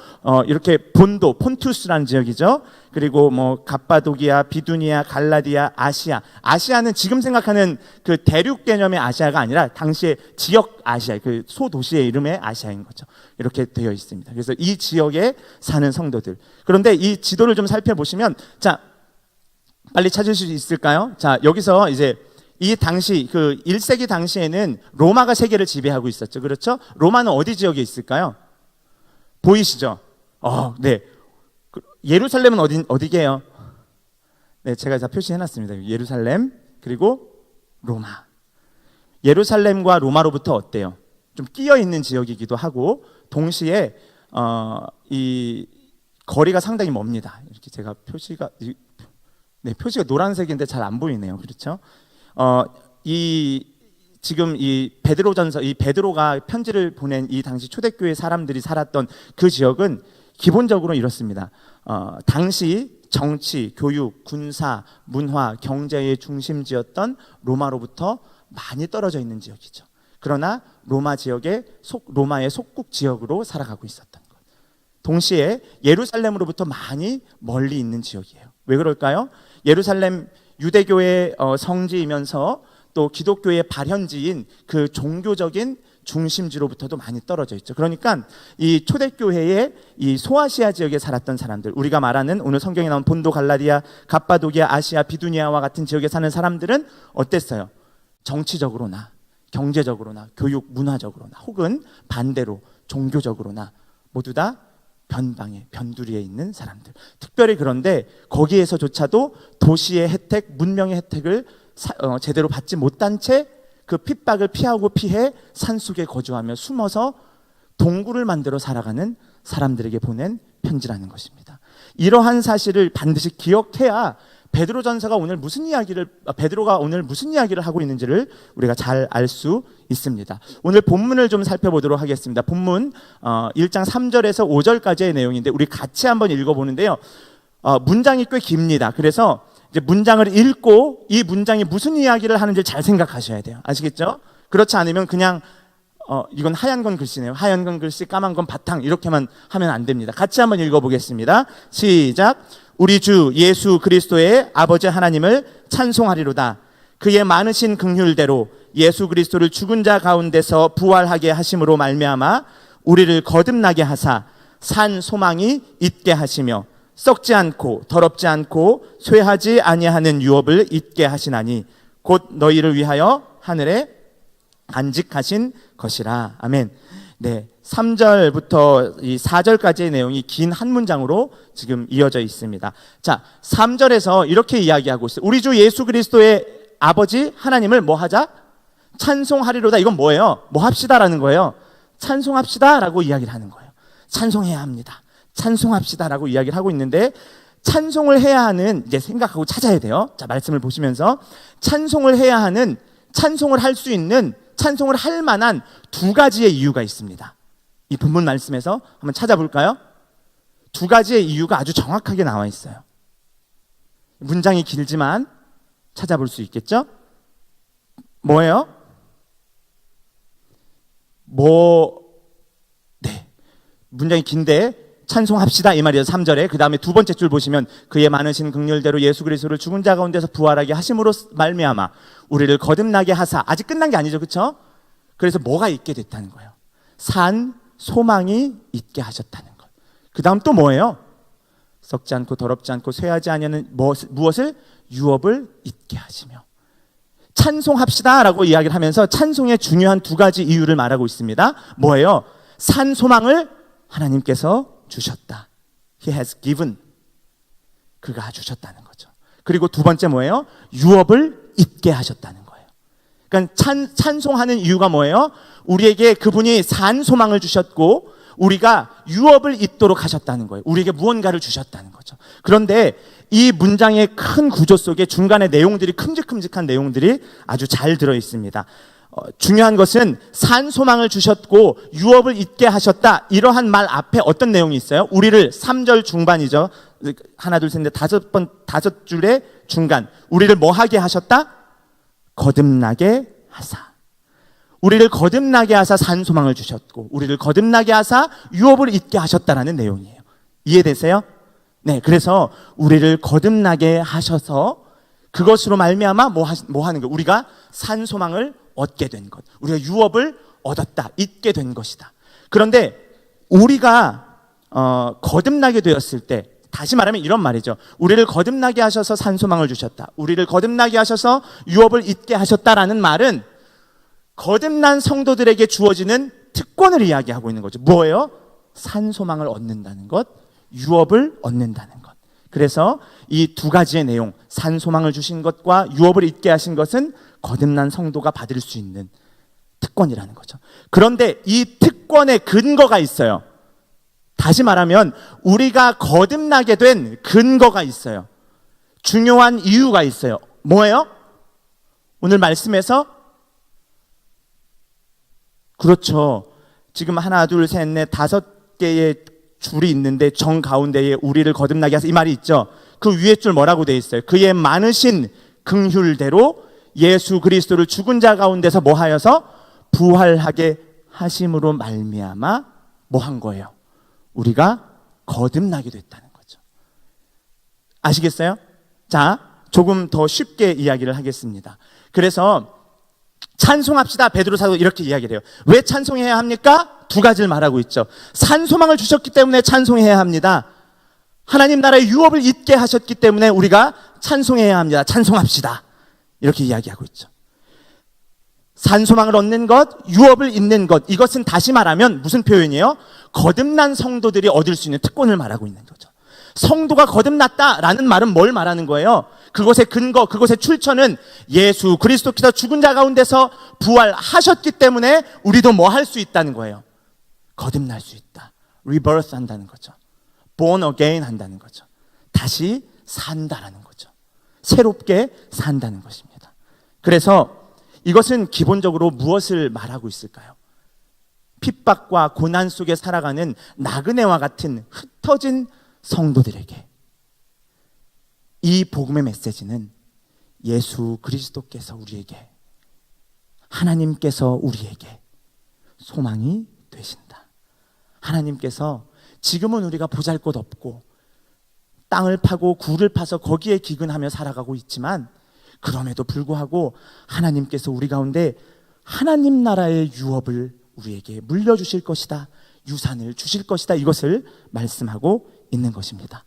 이렇게 본도, 폰투스라는 지역이죠. 그리고 뭐 갑바도기아, 비두니아, 갈라디아, 아시아는 지금 생각하는 그 대륙 개념의 아시아가 아니라 당시의 지역 아시아, 그 소도시의 이름의 아시아인 거죠. 이렇게 되어 있습니다. 그래서 이 지역에 사는 성도들. 그런데 이 지도를 좀 살펴보시면, 자, 빨리 찾을 수 있을까요? 자, 여기서 이제 이 당시, 그 1세기 당시에는 로마가 세계를 지배하고 있었죠. 그렇죠? 로마는 어디 지역에 있을까요? 보이시죠? 네. 예루살렘은 어디게요? 네, 제가 다 표시해놨습니다. 예루살렘, 그리고 로마. 예루살렘과 로마로부터 어때요? 좀 끼어있는 지역이기도 하고, 동시에 이 거리가 상당히 멉니다. 이렇게 제가 표시가 노란색인데 잘 안 보이네요. 그렇죠? 지금 이 베드로전서, 이 베드로가 편지를 보낸 이 당시 초대교회 사람들이 살았던 그 지역은 기본적으로 이렇습니다. 당시 정치, 교육, 군사, 문화, 경제의 중심지였던 로마로부터 많이 떨어져 있는 지역이죠. 그러나 로마의 속국 지역으로 살아가고 있었던 것. 동시에 예루살렘으로부터 많이 멀리 있는 지역이에요. 왜 그럴까요? 예루살렘 유대교의 성지이면서 또 기독교의 발현지인 그 종교적인 중심지로부터도 많이 떨어져 있죠. 그러니까 이 초대교회의 이 소아시아 지역에 살았던 사람들, 우리가 말하는 오늘 성경에 나온 본도, 갈라디아, 갑바도기아, 아시아, 비두니아와 같은 지역에 사는 사람들은 어땠어요? 정치적으로나 경제적으로나 교육, 문화적으로나 혹은 반대로 종교적으로나 모두 다 변두리에 있는 사람들. 특별히 그런데 거기에서조차도 도시의 혜택, 문명의 혜택을 제대로 받지 못한 채 그 핍박을 피하고 피해 산속에 거주하며 숨어서 동굴을 만들어 살아가는 사람들에게 보낸 편지라는 것입니다. 이러한 사실을 반드시 기억해야 베드로가 오늘 무슨 이야기를 하고 있는지를 우리가 잘 알 수 있습니다. 오늘 본문을 좀 살펴보도록 하겠습니다. 본문 1장 3절에서 5절까지의 내용인데 우리 같이 한번 읽어보는데요. 문장이 꽤 깁니다. 그래서 이제 문장을 읽고 이 문장이 무슨 이야기를 하는지 잘 생각하셔야 돼요. 아시겠죠? 그렇지 않으면 그냥 이건 하얀 건 글씨네요. 하얀 건 글씨, 까만 건 바탕 이렇게만 하면 안 됩니다. 같이 한번 읽어보겠습니다. 시작. 우리 주 예수 그리스도의 아버지 하나님을 찬송하리로다. 그의 많으신 긍휼대로 예수 그리스도를 죽은 자 가운데서 부활하게 하심으로 말미암아 우리를 거듭나게 하사 산 소망이 있게 하시며 썩지 않고 더럽지 않고 쇠하지 아니하는 유업을 있게 하시나니 곧 너희를 위하여 하늘에 간직하신 것이라. 아멘. 네, 3절부터 이 4절까지의 내용이 긴 한 문장으로 지금 이어져 있습니다. 자, 3절에서 이렇게 이야기하고 있어요. 우리 주 예수 그리스도의 아버지 하나님을 뭐 하자? 찬송하리로다. 이건 뭐예요? 뭐 합시다라는 거예요. 찬송합시다라고 이야기를 하는 거예요. 찬송해야 합니다. 찬송합시다라고 이야기를 하고 있는데 찬송을 해야 하는 이제 생각하고 찾아야 돼요. 자, 말씀을 보시면서 찬송을 해야 하는 찬송을 할 수 있는 찬송을 할 만한 두 가지의 이유가 있습니다. 이 본문 말씀에서 한번 찾아볼까요? 두 가지의 이유가 아주 정확하게 나와 있어요. 문장이 길지만 찾아볼 수 있겠죠? 뭐예요? 네. 문장이 긴데 찬송합시다 이 말이에요. 3절에. 그 다음에 두 번째 줄 보시면 그의 많으신 긍휼대로 예수 그리스도를 죽은 자 가운데서 부활하게 하심으로 말미암아 우리를 거듭나게 하사. 아직 끝난 게 아니죠. 그렇죠? 그래서 뭐가 있게 됐다는 거예요? 산 소망이 있게 하셨다는 것. 그 다음 또 뭐예요? 썩지 않고 더럽지 않고 쇠하지 아니하는 무엇을? 유업을 있게 하시며. 찬송합시다라고 이야기를 하면서 찬송의 중요한 두 가지 이유를 말하고 있습니다. 뭐예요? 산 소망을 하나님께서 주셨다. He has given. 그가 주셨다는 거죠. 그리고 두 번째 뭐예요? 유업을 잊게 하셨다는 거예요. 그러니까 찬송하는 이유가 뭐예요? 우리에게 그분이 산 소망을 주셨고 우리가 유업을 잊도록 하셨다는 거예요. 우리에게 무언가를 주셨다는 거죠. 그런데 이 문장의 큰 구조 속에 중간에 내용들이 큼직큼직한 내용들이 아주 잘 들어 있습니다. 중요한 것은 산 소망을 주셨고 유업을 잊게 하셨다. 이러한 말 앞에 어떤 내용이 있어요? 우리를 3절 중반이죠. 하나 둘 셋 넷 다섯 줄의 중간. 우리를 뭐 하게 하셨다? 거듭나게 하사. 우리를 거듭나게 하사 산 소망을 주셨고 우리를 거듭나게 하사 유업을 잊게 하셨다라는 내용이에요. 이해되세요? 네, 그래서 우리를 거듭나게 하셔서 그것으로 말미암아 뭐 하는 거? 우리가 산 소망을 얻게 된 것. 우리가 유업을 얻었다. 잊게 된 것이다. 그런데 우리가 거듭나게 되었을 때 다시 말하면 이런 말이죠. 우리를 거듭나게 하셔서 산 소망을 주셨다. 우리를 거듭나게 하셔서 유업을 잊게 하셨다라는 말은 거듭난 성도들에게 주어지는 특권을 이야기하고 있는 거죠. 뭐예요? 산 소망을 얻는다는 것, 유업을 얻는다는 것. 그래서 이 두 가지의 내용, 산 소망을 주신 것과 유업을 잊게 하신 것은 거듭난 성도가 받을 수 있는 특권이라는 거죠. 그런데 이 특권의 근거가 있어요. 다시 말하면 우리가 거듭나게 된 근거가 있어요. 중요한 이유가 있어요. 뭐예요? 오늘 말씀에서 그렇죠. 지금 하나, 둘, 셋, 넷, 5개의 줄이 있는데 정 가운데에 우리를 거듭나게 하사, 이 말이 있죠. 그 위에 줄 뭐라고 돼 있어요? 그의 많으신 긍휼대로 예수 그리스도를 죽은 자 가운데서 뭐 하여서 부활하게 하심으로 말미암아 뭐 한 거예요? 우리가 거듭나게 됐다는 거죠. 아시겠어요? 자, 조금 더 쉽게 이야기를 하겠습니다. 그래서 찬송합시다. 베드로 사도 이렇게 이야기를 해요. 왜 찬송해야 합니까? 두 가지를 말하고 있죠. 산 소망을 주셨기 때문에 찬송해야 합니다. 하나님 나라의 유업을 잊게 하셨기 때문에 우리가 찬송해야 합니다. 찬송합시다. 이렇게 이야기하고 있죠. 산 소망을 얻는 것, 유업을 잊는 것, 이것은 다시 말하면 무슨 표현이에요? 거듭난 성도들이 얻을 수 있는 특권을 말하고 있는 거죠. 성도가 거듭났다라는 말은 뭘 말하는 거예요? 그것의 근거, 그것의 출처는 예수 그리스도께서 죽은 자 가운데서 부활하셨기 때문에 우리도 뭐 할 수 있다는 거예요? 거듭날 수 있다. rebirth 한다는 거죠. born again 한다는 거죠. 다시 산다라는 거죠. 새롭게 산다는 것입니다. 그래서 이것은 기본적으로 무엇을 말하고 있을까요? 핍박과 고난 속에 살아가는 나그네와 같은 흩어진 성도들에게 이 복음의 메시지는 예수 그리스도께서 우리에게, 하나님께서 우리에게 소망이 되신다. 하나님께서 지금은 우리가 보잘것없고 땅을 파고 굴을 파서 거기에 기근하며 살아가고 있지만 그럼에도 불구하고 하나님께서 우리 가운데 하나님 나라의 유업을 우리에게 물려주실 것이다. 유산을 주실 것이다. 이것을 말씀하고 있는 것입니다.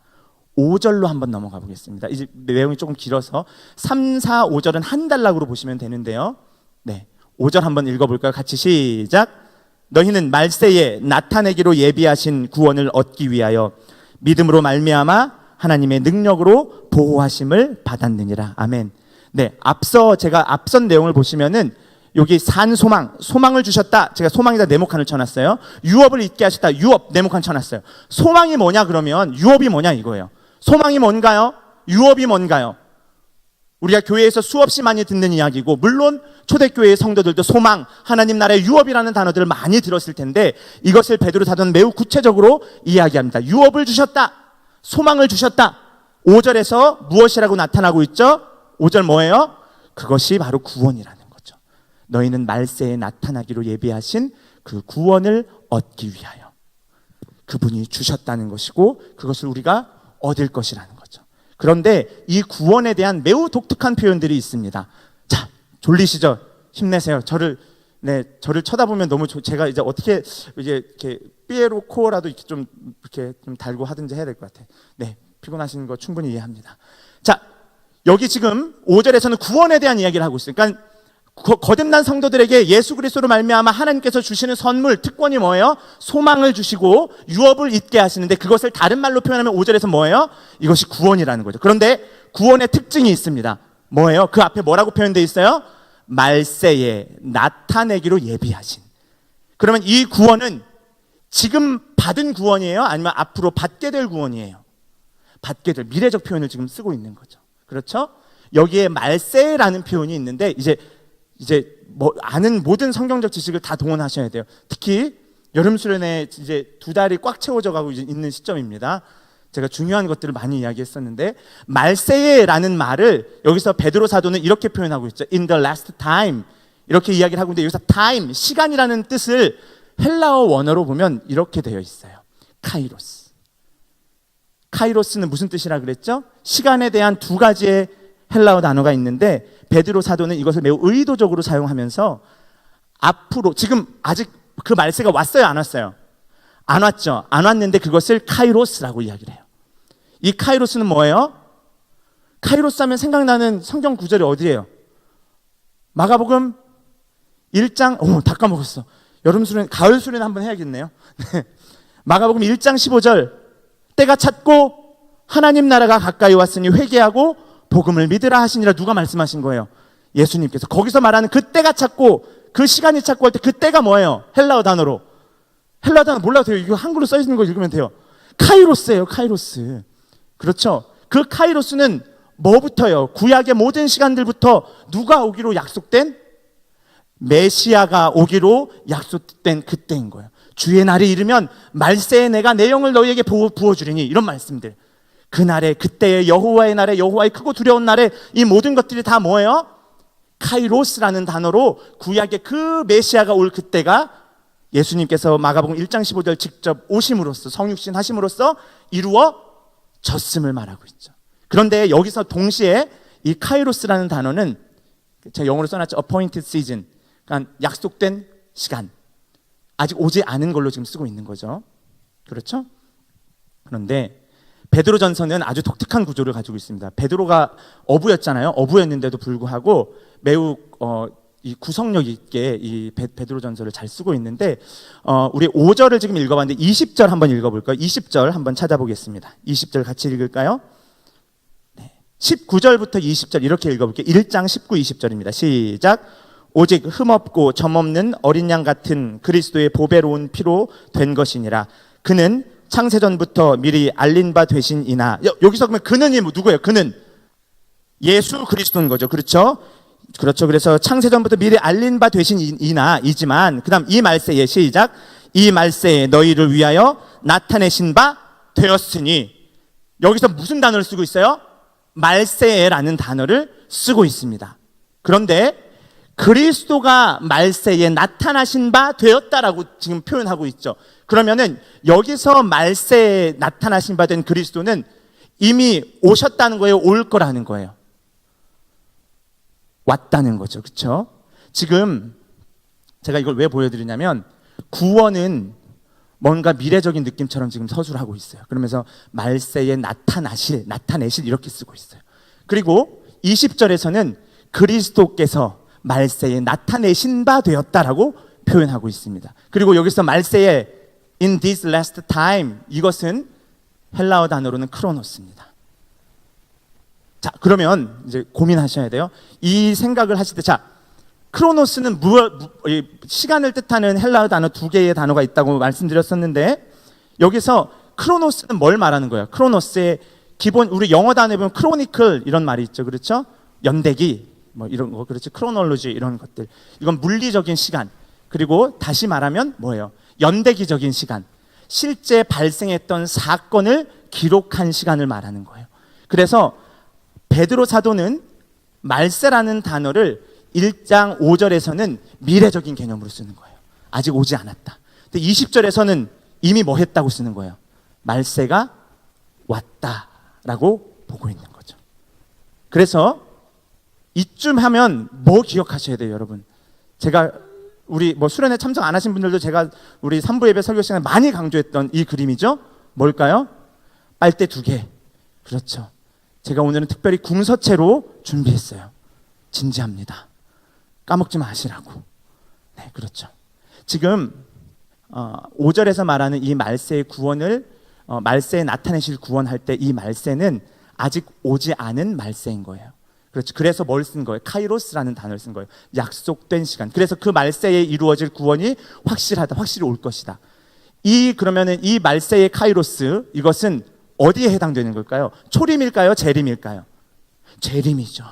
5절로 한번 넘어가 보겠습니다. 이제 내용이 조금 길어서 3, 4, 5절은 한 단락으로 보시면 되는데요. 네, 5절 한번 읽어볼까요? 같이 시작. 너희는 말세에 나타내기로 예비하신 구원을 얻기 위하여 믿음으로 말미암아 하나님의 능력으로 보호하심을 받았느니라. 아멘. 네, 제가 앞선 내용을 보시면은 여기 산 소망, 소망을 주셨다. 제가 소망에다 네모칸을 쳐놨어요. 유업을 잊게 하셨다. 유업 네모칸 쳐놨어요. 소망이 뭐냐 그러면 유업이 뭐냐 이거예요. 소망이 뭔가요? 유업이 뭔가요? 우리가 교회에서 수없이 많이 듣는 이야기고, 물론 초대교회의 성도들도 소망, 하나님 나라의 유업이라는 단어들을 많이 들었을 텐데 이것을 베드로 사도는 매우 구체적으로 이야기합니다. 유업을 주셨다. 소망을 주셨다. 5절에서 무엇이라고 나타나고 있죠? 5절 뭐예요? 그것이 바로 구원이라는 거죠. 너희는 말세에 나타나기로 예비하신 그 구원을 얻기 위하여 그분이 주셨다는 것이고 그것을 우리가 얻을 것이라는 거죠. 그런데 이 구원에 대한 매우 독특한 표현들이 있습니다. 자, 졸리시죠? 힘내세요. 저를 쳐다보면 너무 제가 이제 어떻게 이제 이렇게 삐에로 코어라도 이렇게 좀 달고 하든지 해야 될 것 같아요. 네, 피곤하신 거 충분히 이해합니다. 자, 여기 지금 5절에서는 구원에 대한 이야기를 하고 있어요. 그러니까 거듭난 성도들에게 예수 그리스도로 말미암아 하나님께서 주시는 선물, 특권이 뭐예요? 소망을 주시고 유업을 잊게 하시는데 그것을 다른 말로 표현하면 5절에서 뭐예요? 이것이 구원이라는 거죠. 그런데 구원의 특징이 있습니다. 뭐예요? 그 앞에 뭐라고 표현되어 있어요? 말세에 나타내기로 예비하신. 그러면 이 구원은 지금 받은 구원이에요? 아니면 앞으로 받게 될 구원이에요? 받게 될, 미래적 표현을 지금 쓰고 있는 거죠. 그렇죠? 여기에 말세라는 표현이 있는데 이제 뭐 아는 모든 성경적 지식을 다 동원하셔야 돼요. 특히 여름 수련회 이제 2달이 꽉 채워져 가고 있는 시점입니다. 제가 중요한 것들을 많이 이야기했었는데 말세에라는 말을 여기서 베드로 사도는 이렇게 표현하고 있죠. In the last time 이렇게 이야기를 하고 있는데 여기서 time, 시간이라는 뜻을 헬라어 원어로 보면 이렇게 되어 있어요. 카이로스. 카이로스는 무슨 뜻이라 그랬죠? 시간에 대한 두 가지의 헬라어 단어가 있는데 베드로 사도는 이것을 매우 의도적으로 사용하면서 앞으로, 지금 아직 그 말세가 왔어요, 안 왔어요? 안 왔죠. 안 왔는데 그것을 카이로스라고 이야기를 해요. 이 카이로스는 뭐예요? 카이로스 하면 생각나는 성경 구절이 어디예요? 마가복음 1장, 다 까먹었어. 여름 수련, 가을 수련 한번 해야겠네요. 마가복음 1장 15절. 때가 찼고 하나님 나라가 가까이 왔으니 회개하고 복음을 믿으라 하시니라. 누가 말씀하신 거예요? 예수님께서. 거기서 말하는 그 때가 찼고, 그 시간이 찼고 할 때 그 때가 뭐예요? 헬라어 단어로. 헬라어 단어 몰라도 돼요. 이거 한글로 써 있는 거 읽으면 돼요. 카이로스예요, 카이로스. 그렇죠? 그 카이로스는 뭐부터요? 구약의 모든 시간들부터 누가 오기로 약속된? 메시아가 오기로 약속된 그때인 거예요. 주의 날이 이르면 말세에 내가 내 영을 너희에게 부어주리니, 이런 말씀들. 그날에, 그때의 여호와의 날에, 여호와의 크고 두려운 날에 이 모든 것들이 다 뭐예요? 카이로스라는 단어로 구약의 그 메시아가 올 그때가 예수님께서 마가복음 1장 15절 직접 오심으로써, 성육신 하심으로써 이루어졌음을 말하고 있죠. 그런데 여기서 동시에 이 카이로스라는 단어는 제가 영어로 써놨죠. appointed season, 그러니까 약속된 시간, 아직 오지 않은 걸로 지금 쓰고 있는 거죠. 그렇죠? 그런데 베드로전서는 아주 독특한 구조를 가지고 있습니다. 베드로가 어부였잖아요. 어부였는데도 불구하고 매우 이 구성력 있게 이 베드로전서를 잘 쓰고 있는데, 우리 5절을 지금 읽어봤는데 20절 한번 읽어볼까요? 20절 한번 찾아보겠습니다. 20절 같이 읽을까요? 네. 19절부터 20절 이렇게 읽어볼게요. 1장 19, 20절입니다. 시작. 오직 흠없고 점없는 어린 양 같은 그리스도의 보배로운 피로 된 것이니라. 그는 창세전부터 미리 알린 바 되신 이나. 여기서 그러면 그는 누구예요? 그는 예수 그리스도인 거죠. 그렇죠? 그렇죠. 그래서 창세전부터 미리 알린 바 되신 이나 이지만, 그 다음 이 말세에, 시작. 이 말세에 너희를 위하여 나타내신 바 되었으니. 여기서 무슨 단어를 쓰고 있어요? 말세에라는 단어를 쓰고 있습니다. 그런데 그리스도가 말세에 나타나신 바 되었다라고 지금 표현하고 있죠. 그러면은 여기서 말세에 나타나신 바 된 그리스도는 이미 오셨다는 거예요? 올 거라는 거예요? 왔다는 거죠. 그렇죠? 지금 제가 이걸 왜 보여드리냐면, 구원은 뭔가 미래적인 느낌처럼 지금 서술을 하고 있어요. 그러면서 말세에 나타내실 이렇게 쓰고 있어요. 그리고 20절에서는 그리스도께서 말세에 나타내신 바 되었다라고 표현하고 있습니다. 그리고 여기서 말세에 in this last time, 이것은 헬라어 단어로는 크로노스입니다. 자, 그러면 이제 고민하셔야 돼요. 이 생각을 하실 때, 자, 크로노스는 시간을 뜻하는 헬라어 단어 2개의 단어가 있다고 말씀드렸었는데, 여기서 크로노스는 뭘 말하는 거예요? 크로노스의 기본, 우리 영어 단어에 보면 크로니클 이런 말이 있죠. 그렇죠? 연대기 뭐 이런 거, 그렇죠? 크로놀로지 이런 것들. 이건 물리적인 시간. 그리고 다시 말하면 뭐예요? 연대기적인 시간. 실제 발생했던 사건을 기록한 시간을 말하는 거예요. 그래서 베드로 사도는 말세라는 단어를 1장 5절에서는 미래적인 개념으로 쓰는 거예요. 아직 오지 않았다. 근데 20절에서는 이미 뭐 했다고 쓰는 거예요? 말세가 왔다라고 보고 있는 거죠. 그래서 이쯤 하면 뭐 기억하셔야 돼요, 여러분? 제가 우리 수련회 참석 안 하신 분들도 제가 우리 3부 예배 설교 시간에 많이 강조했던 이 그림이죠. 뭘까요? 빨대 2개. 그렇죠. 제가 오늘은 특별히 궁서체로 준비했어요. 진지합니다. 까먹지 마시라고. 네, 그렇죠. 지금 5절에서 말하는 이 말세의 구원을, 말세에 나타내실 구원할 때 이 말세는 아직 오지 않은 말세인 거예요. 그렇죠. 그래서 뭘 쓴 거예요? 카이로스라는 단어를 쓴 거예요. 약속된 시간. 그래서 그 말세에 이루어질 구원이 확실하다, 확실히 올 것이다. 그러면은 이 말세의 카이로스, 이것은 어디에 해당되는 걸까요? 초림일까요? 재림일까요? 재림이죠.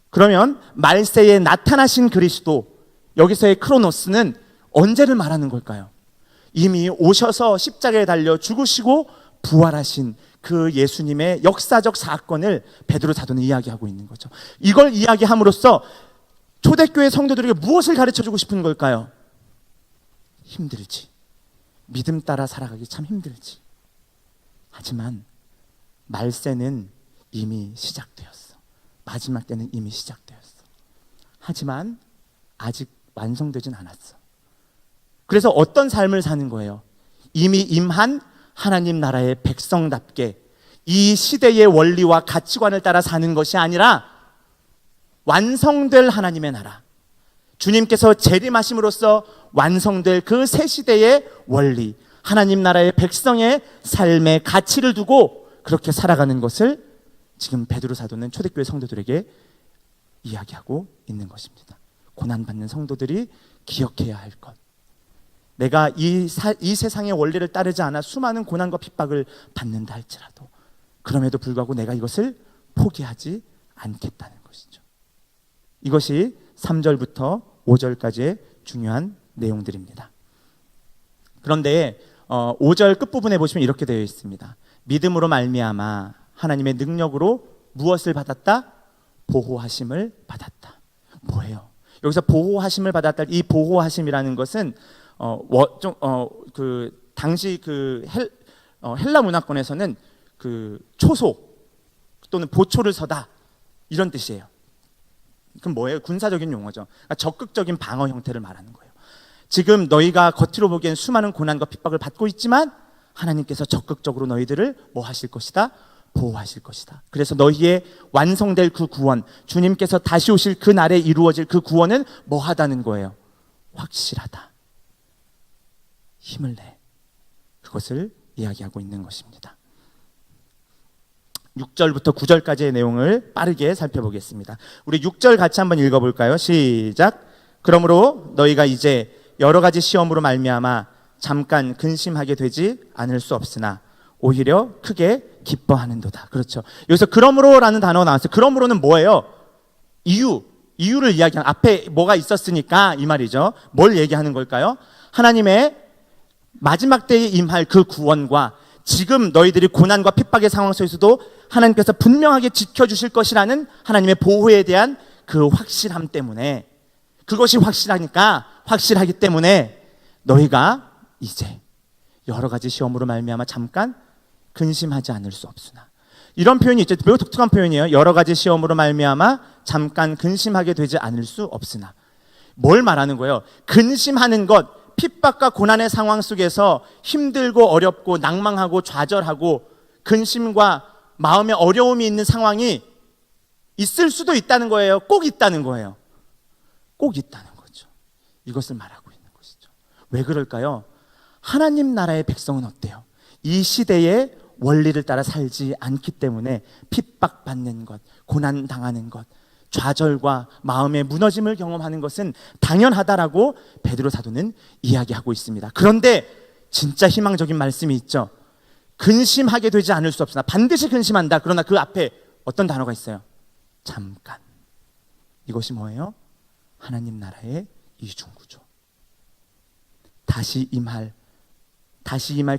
그러면 말세에 나타나신 그리스도, 여기서의 크로노스는 언제를 말하는 걸까요? 이미 오셔서 십자가에 달려 죽으시고 부활하신 그 예수님의 역사적 사건을 베드로 사도는 이야기하고 있는 거죠. 이걸 이야기함으로써 초대교회 성도들에게 무엇을 가르쳐주고 싶은 걸까요? 힘들지. 믿음 따라 살아가기 참 힘들지. 하지만 말세는 이미 시작되었어. 마지막 때는 이미 시작되었어. 하지만 아직 완성되진 않았어. 그래서 어떤 삶을 사는 거예요? 이미 임한 하나님 나라의 백성답게 이 시대의 원리와 가치관을 따라 사는 것이 아니라 완성될 하나님의 나라, 주님께서 재림하심으로써 완성될 그 새 시대의 원리, 하나님 나라의 백성의 삶의 가치를 두고 그렇게 살아가는 것을 지금 베드로 사도는 초대교회 성도들에게 이야기하고 있는 것입니다. 고난받는 성도들이 기억해야 할 것. 내가 이 세상의 원리를 따르지 않아 수많은 고난과 핍박을 받는다 할지라도 그럼에도 불구하고 내가 이것을 포기하지 않겠다는 것이죠. 이것이 3절부터 5절까지의 중요한 내용들입니다. 그런데 5절 끝부분에 보시면 이렇게 되어 있습니다. 믿음으로 말미암아 하나님의 능력으로 무엇을 받았다? 보호하심을 받았다. 뭐예요? 여기서 보호하심을 받았다. 이 보호하심이라는 것은 당시 헬라 문화권에서는 초소 또는 보초를 서다 이런 뜻이에요. 그럼 뭐예요? 군사적인 용어죠. 그러니까 적극적인 방어 형태를 말하는 거예요. 지금 너희가 겉으로 보기엔 수많은 고난과 핍박을 받고 있지만 하나님께서 적극적으로 너희들을 뭐 하실 것이다? 보호하실 것이다. 그래서 너희의 완성될 그 구원, 주님께서 다시 오실 그 날에 이루어질 그 구원은 뭐 하다는 거예요? 확실하다. 힘을 내. 그것을 이야기하고 있는 것입니다. 6절부터 9절까지의 내용을 빠르게 살펴보겠습니다. 우리 6절 같이 한번 읽어볼까요? 시작. 그러므로 너희가 이제 여러 가지 시험으로 말미암아 잠깐 근심하게 되지 않을 수 없으나 오히려 크게 기뻐하는도다. 그렇죠. 여기서 그러므로라는 단어가 나왔어요. 그러므로는 뭐예요? 이유를 이야기하는, 앞에 뭐가 있었으니까 이 말이죠. 뭘 얘기하는 걸까요? 하나님의 마지막 때에 임할 그 구원과 지금 너희들이 고난과 핍박의 상황 속에서도 하나님께서 분명하게 지켜주실 것이라는 하나님의 보호에 대한 그 확실함 때문에, 그것이 확실하기 때문에 너희가 이제 여러 가지 시험으로 말미암아 잠깐 근심하지 않을 수 없으나, 이런 표현이 있죠. 매우 독특한 표현이에요. 여러 가지 시험으로 말미암아 잠깐 근심하게 되지 않을 수 없으나. 뭘 말하는 거예요? 근심하는 것, 핍박과 고난의 상황 속에서 힘들고 어렵고 낭망하고 좌절하고 근심과 마음에 어려움이 있는 상황이 있을 수도 있다는 거예요. 꼭 있다는 거예요. 꼭 있다는 거죠. 이것을 말하고 있는 것이죠. 왜 그럴까요? 하나님 나라의 백성은 어때요? 이 시대의 원리를 따라 살지 않기 때문에 핍박받는 것, 고난당하는 것, 좌절과 마음의 무너짐을 경험하는 것은 당연하다라고 베드로 사도는 이야기하고 있습니다. 그런데 진짜 희망적인 말씀이 있죠. 근심하게 되지 않을 수 없으나, 반드시 근심한다. 그러나 그 앞에 어떤 단어가 있어요? 잠깐. 이것이 뭐예요? 하나님 나라의 이중구조. 다시 임할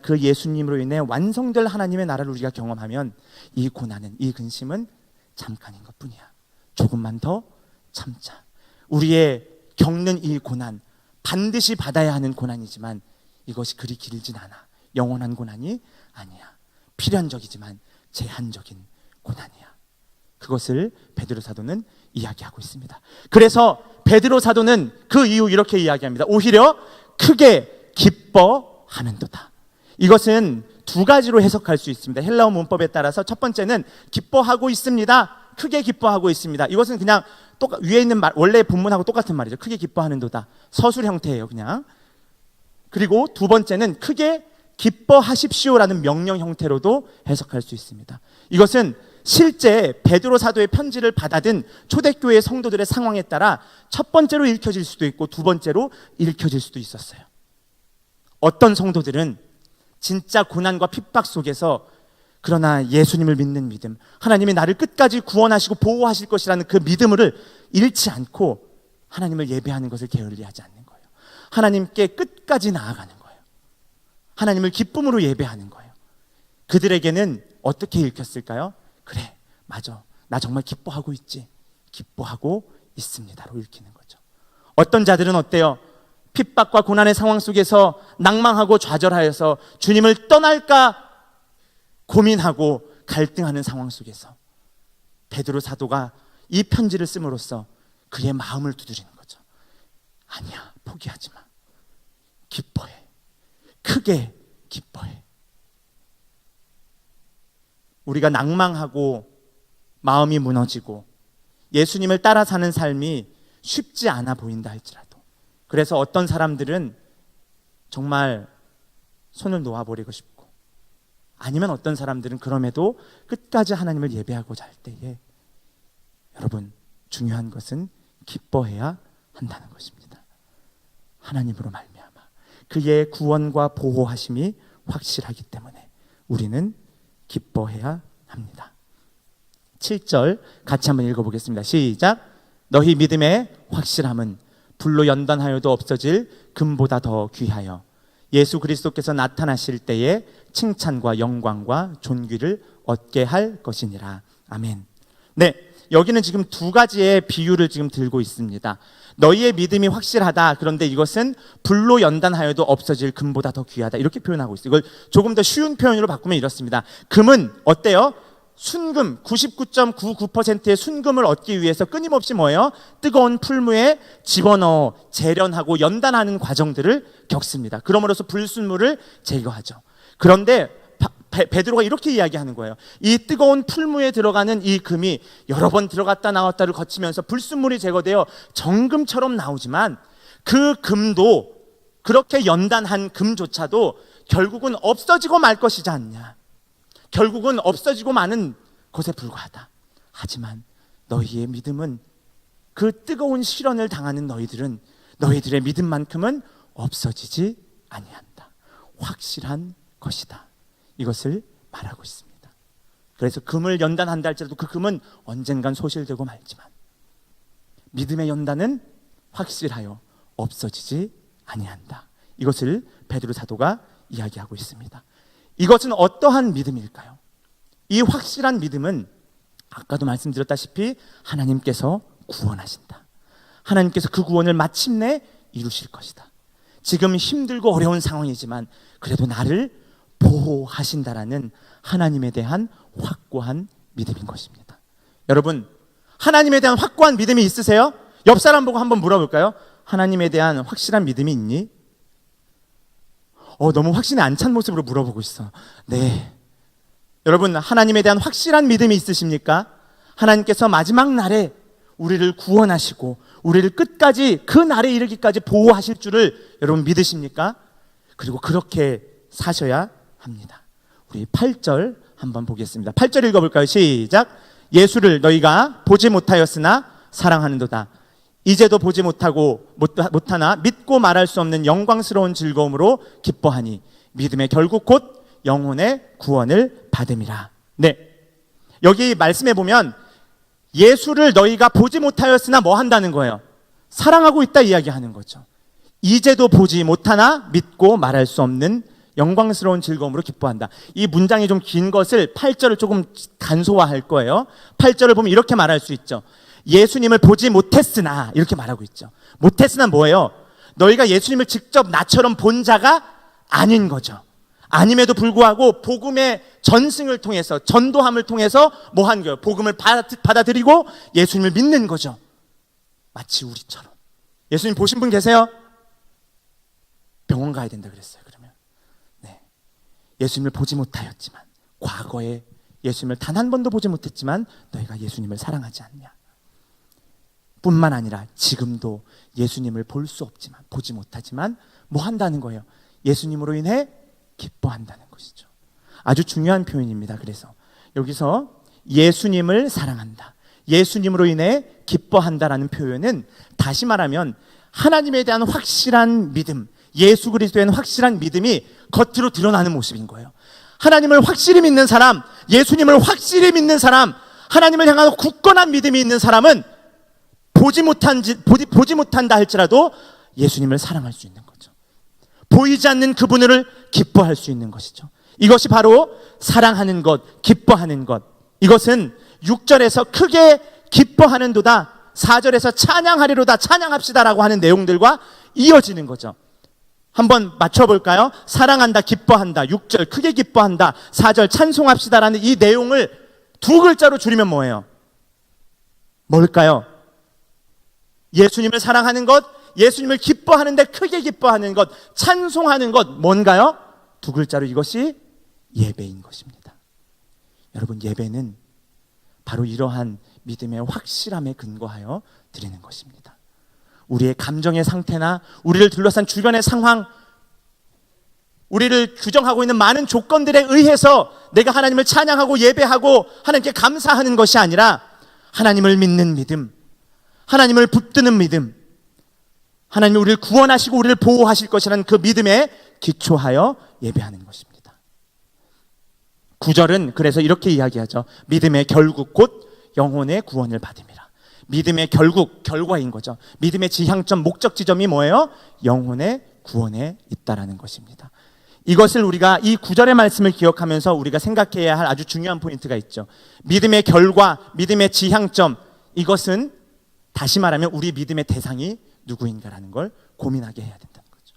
그 예수님으로 인해 완성될 하나님의 나라를 우리가 경험하면 이 고난은, 이 근심은 잠깐인 것뿐이야. 조금만 더 참자. 우리의 겪는 이 고난, 반드시 받아야 하는 고난이지만 이것이 그리 길진 않아. 영원한 고난이 아니야. 필연적이지만 제한적인 고난이야. 그것을 베드로 사도는 이야기하고 있습니다. 그래서 베드로 사도는 그 이후 이렇게 이야기합니다. 오히려 크게 기뻐하는도다. 이것은 두 가지로 해석할 수 있습니다. 헬라어 문법에 따라서 첫 번째는 기뻐하고 있습니다. 크게 기뻐하고 있습니다. 이것은 그냥 위에 있는 말, 원래 본문하고 똑같은 말이죠. 크게 기뻐하는도다. 서술 형태예요, 그냥. 그리고 두 번째는 크게 기뻐하십시오라는 명령 형태로도 해석할 수 있습니다. 이것은 실제 베드로 사도의 편지를 받아든 초대교회 성도들의 상황에 따라 첫 번째로 읽혀질 수도 있고 두 번째로 읽혀질 수도 있었어요. 어떤 성도들은 진짜 고난과 핍박 속에서 그러나 예수님을 믿는 믿음, 하나님이 나를 끝까지 구원하시고 보호하실 것이라는 그 믿음을 잃지 않고 하나님을 예배하는 것을 게을리하지 않는 거예요. 하나님께 끝까지 나아가는 거예요. 하나님을 기쁨으로 예배하는 거예요. 그들에게는 어떻게 읽혔을까요? 그래, 맞아. 나 정말 기뻐하고 있지. 기뻐하고 있습니다로 읽히는 거죠. 어떤 자들은 어때요? 핍박과 고난의 상황 속에서 낭망하고 좌절하여서 주님을 떠날까 고민하고 갈등하는 상황 속에서 베드로 사도가 이 편지를 씀으로써 그의 마음을 두드리는 거죠. 아니야, 포기하지 마. 기뻐해. 크게 기뻐해. 우리가 낭망하고 마음이 무너지고 예수님을 따라 사는 삶이 쉽지 않아 보인다 할지라도, 그래서 어떤 사람들은 정말 손을 놓아버리고 싶고, 아니면 어떤 사람들은 그럼에도 끝까지 하나님을 예배하고자 할 때에, 여러분, 중요한 것은 기뻐해야 한다는 것입니다. 하나님으로 말미암아 그의 구원과 보호하심이 확실하기 때문에 우리는 기뻐해야 합니다. 7절 같이 한번 읽어보겠습니다. 시작. 너희 믿음의 확실함은 불로 연단하여도 없어질 금보다 더 귀하여 예수 그리스도께서 나타나실 때에 칭찬과 영광과 존귀를 얻게 할 것이니라. 아멘. 네, 여기는 지금 두 가지의 비유를 지금 들고 있습니다. 너희의 믿음이 확실하다. 그런데 이것은 불로 연단하여도 없어질 금보다 더 귀하다. 이렇게 표현하고 있어요. 이걸 조금 더 쉬운 표현으로 바꾸면 이렇습니다. 금은 어때요? 순금 99.99%의 순금을 얻기 위해서 끊임없이 뭐예요? 뜨거운 풀무에 집어넣어 재련하고 연단하는 과정들을 겪습니다. 그러므로서 불순물을 제거하죠. 그런데 베드로가 이렇게 이야기하는 거예요. 이 뜨거운 풀무에 들어가는 이 금이 여러 번 들어갔다 나왔다를 거치면서 불순물이 제거되어 정금처럼 나오지만 그 금도, 그렇게 연단한 금조차도 결국은 없어지고 말 것이지 않냐. 결국은 없어지고 마는 것에 불과하다. 하지만 너희의 믿음은, 그 뜨거운 시련을 당하는 너희들은 너희들의 믿음만큼은 없어지지 아니한다. 확실한 것이다. 이것을 말하고 있습니다. 그래서 금을 연단한다 할지라도 그 금은 언젠간 소실되고 말지만 믿음의 연단은 확실하여 없어지지 아니한다. 이것을 베드로 사도가 이야기하고 있습니다. 이것은 어떠한 믿음일까요? 이 확실한 믿음은 아까도 말씀드렸다시피 하나님께서 구원하신다. 하나님께서 그 구원을 마침내 이루실 것이다. 지금 힘들고 어려운 상황이지만 그래도 나를 보호하신다라는 하나님에 대한 확고한 믿음인 것입니다. 여러분, 하나님에 대한 확고한 믿음이 있으세요? 옆 사람 보고 한번 물어볼까요? 하나님에 대한 확실한 믿음이 있니? 너무 확신이 안 찬 모습으로 물어보고 있어. 네. 여러분, 하나님에 대한 확실한 믿음이 있으십니까? 하나님께서 마지막 날에 우리를 구원하시고 우리를 끝까지, 그 날에 이르기까지 보호하실 줄을 여러분 믿으십니까? 그리고 그렇게 사셔야 합니다. 우리 8절 한번 보겠습니다. 8절 읽어볼까요? 시작. 예수를 너희가 보지 못하였으나 사랑하는도다. 이제도 보지 못하나 믿고 말할 수 없는 영광스러운 즐거움으로 기뻐하니 믿음의 결국 곧 영혼의 구원을 받음이라. 네, 여기 말씀해 보면 예수를 너희가 보지 못하였으나 뭐 한다는 거예요? 사랑하고 있다 이야기하는 거죠. 이제도 보지 못하나 믿고 말할 수 없는 영광스러운 즐거움으로 기뻐한다. 이 문장이 좀 긴 것을 8절을 조금 간소화할 거예요. 8절을 보면 이렇게 말할 수 있죠. 예수님을 보지 못했으나, 이렇게 말하고 있죠. 못했으나 뭐예요? 너희가 예수님을 직접 나처럼 본 자가 아닌 거죠. 아님에도 불구하고 복음의 전승을 통해서, 전도함을 통해서 뭐 한 거예요? 복음을 받아들이고 예수님을 믿는 거죠. 마치 우리처럼. 예수님 보신 분 계세요? 병원 가야 된다 그랬어요. 그러면 네, 예수님을 보지 못하였지만, 과거에 예수님을 단 한 번도 보지 못했지만 너희가 예수님을 사랑하지 않냐? 뿐만 아니라 지금도 예수님을 볼 수 없지만, 보지 못하지만 뭐 한다는 거예요? 예수님으로 인해 기뻐한다는 것이죠. 아주 중요한 표현입니다. 그래서 여기서 예수님을 사랑한다, 예수님으로 인해 기뻐한다라는 표현은 다시 말하면 하나님에 대한 확실한 믿음, 예수 그리스도에 대한 확실한 믿음이 겉으로 드러나는 모습인 거예요. 하나님을 확실히 믿는 사람, 예수님을 확실히 믿는 사람, 하나님을 향한 굳건한 믿음이 있는 사람은 보지 못한다 할지라도 예수님을 사랑할 수 있는 거죠. 보이지 않는 그분을 기뻐할 수 있는 것이죠. 이것이 바로 사랑하는 것, 기뻐하는 것. 이것은 6절에서 크게 기뻐하는도다, 4절에서 찬양하리로다, 찬양합시다라고 하는 내용들과 이어지는 거죠. 한번 맞춰볼까요? 사랑한다, 기뻐한다, 6절 크게 기뻐한다, 4절 찬송합시다라는 이 내용을 두 글자로 줄이면 뭐예요? 뭘까요? 예수님을 사랑하는 것, 예수님을 기뻐하는데 크게 기뻐하는 것, 찬송하는 것, 뭔가요? 두 글자로 이것이 예배인 것입니다. 여러분, 예배는 바로 이러한 믿음의 확실함에 근거하여 드리는 것입니다. 우리의 감정의 상태나 우리를 둘러싼 주변의 상황, 우리를 규정하고 있는 많은 조건들에 의해서 내가 하나님을 찬양하고 예배하고 하나님께 감사하는 것이 아니라 하나님을 믿는 믿음, 하나님을 붙드는 믿음, 하나님이 우리를 구원하시고 우리를 보호하실 것이라는 그 믿음에 기초하여 예배하는 것입니다. 9절은 그래서 이렇게 이야기하죠. 믿음의 결국 곧 영혼의 구원을 받음이라. 믿음의 결국, 결과인 거죠. 믿음의 지향점, 목적 지점이 뭐예요? 영혼의 구원에 있다라는 것입니다. 이것을 우리가 이 9절의 말씀을 기억하면서 우리가 생각해야 할 아주 중요한 포인트가 있죠. 믿음의 결과, 믿음의 지향점, 이것은 다시 말하면 우리 믿음의 대상이 누구인가라는 걸 고민하게 해야 된다는 거죠.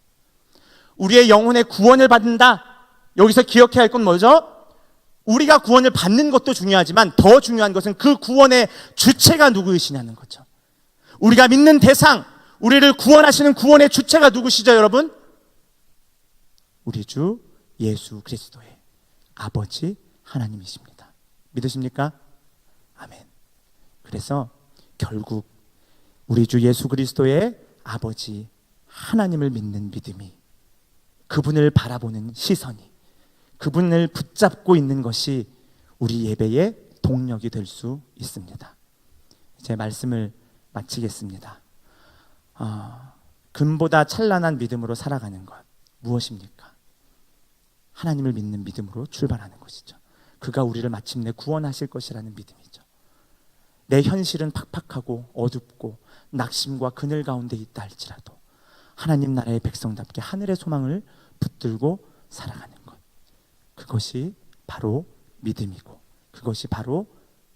우리의 영혼의 구원을 받는다. 여기서 기억해야 할 건 뭐죠? 우리가 구원을 받는 것도 중요하지만 더 중요한 것은 그 구원의 주체가 누구이시냐는 거죠. 우리가 믿는 대상, 우리를 구원하시는 구원의 주체가 누구시죠, 여러분? 우리 주 예수 그리스도의 아버지 하나님이십니다. 믿으십니까? 아멘. 그래서 결국 우리 주 예수 그리스도의 아버지 하나님을 믿는 믿음이, 그분을 바라보는 시선이, 그분을 붙잡고 있는 것이 우리 예배의 동력이 될 수 있습니다. 제 말씀을 마치겠습니다. 금보다 찬란한 믿음으로 살아가는 것 무엇입니까? 하나님을 믿는 믿음으로 출발하는 것이죠. 그가 우리를 마침내 구원하실 것이라는 믿음이죠. 내 현실은 팍팍하고 어둡고 낙심과 그늘 가운데 있다 할지라도 하나님 나라의 백성답게 하늘의 소망을 붙들고 살아가는 것, 그것이 바로 믿음이고 그것이 바로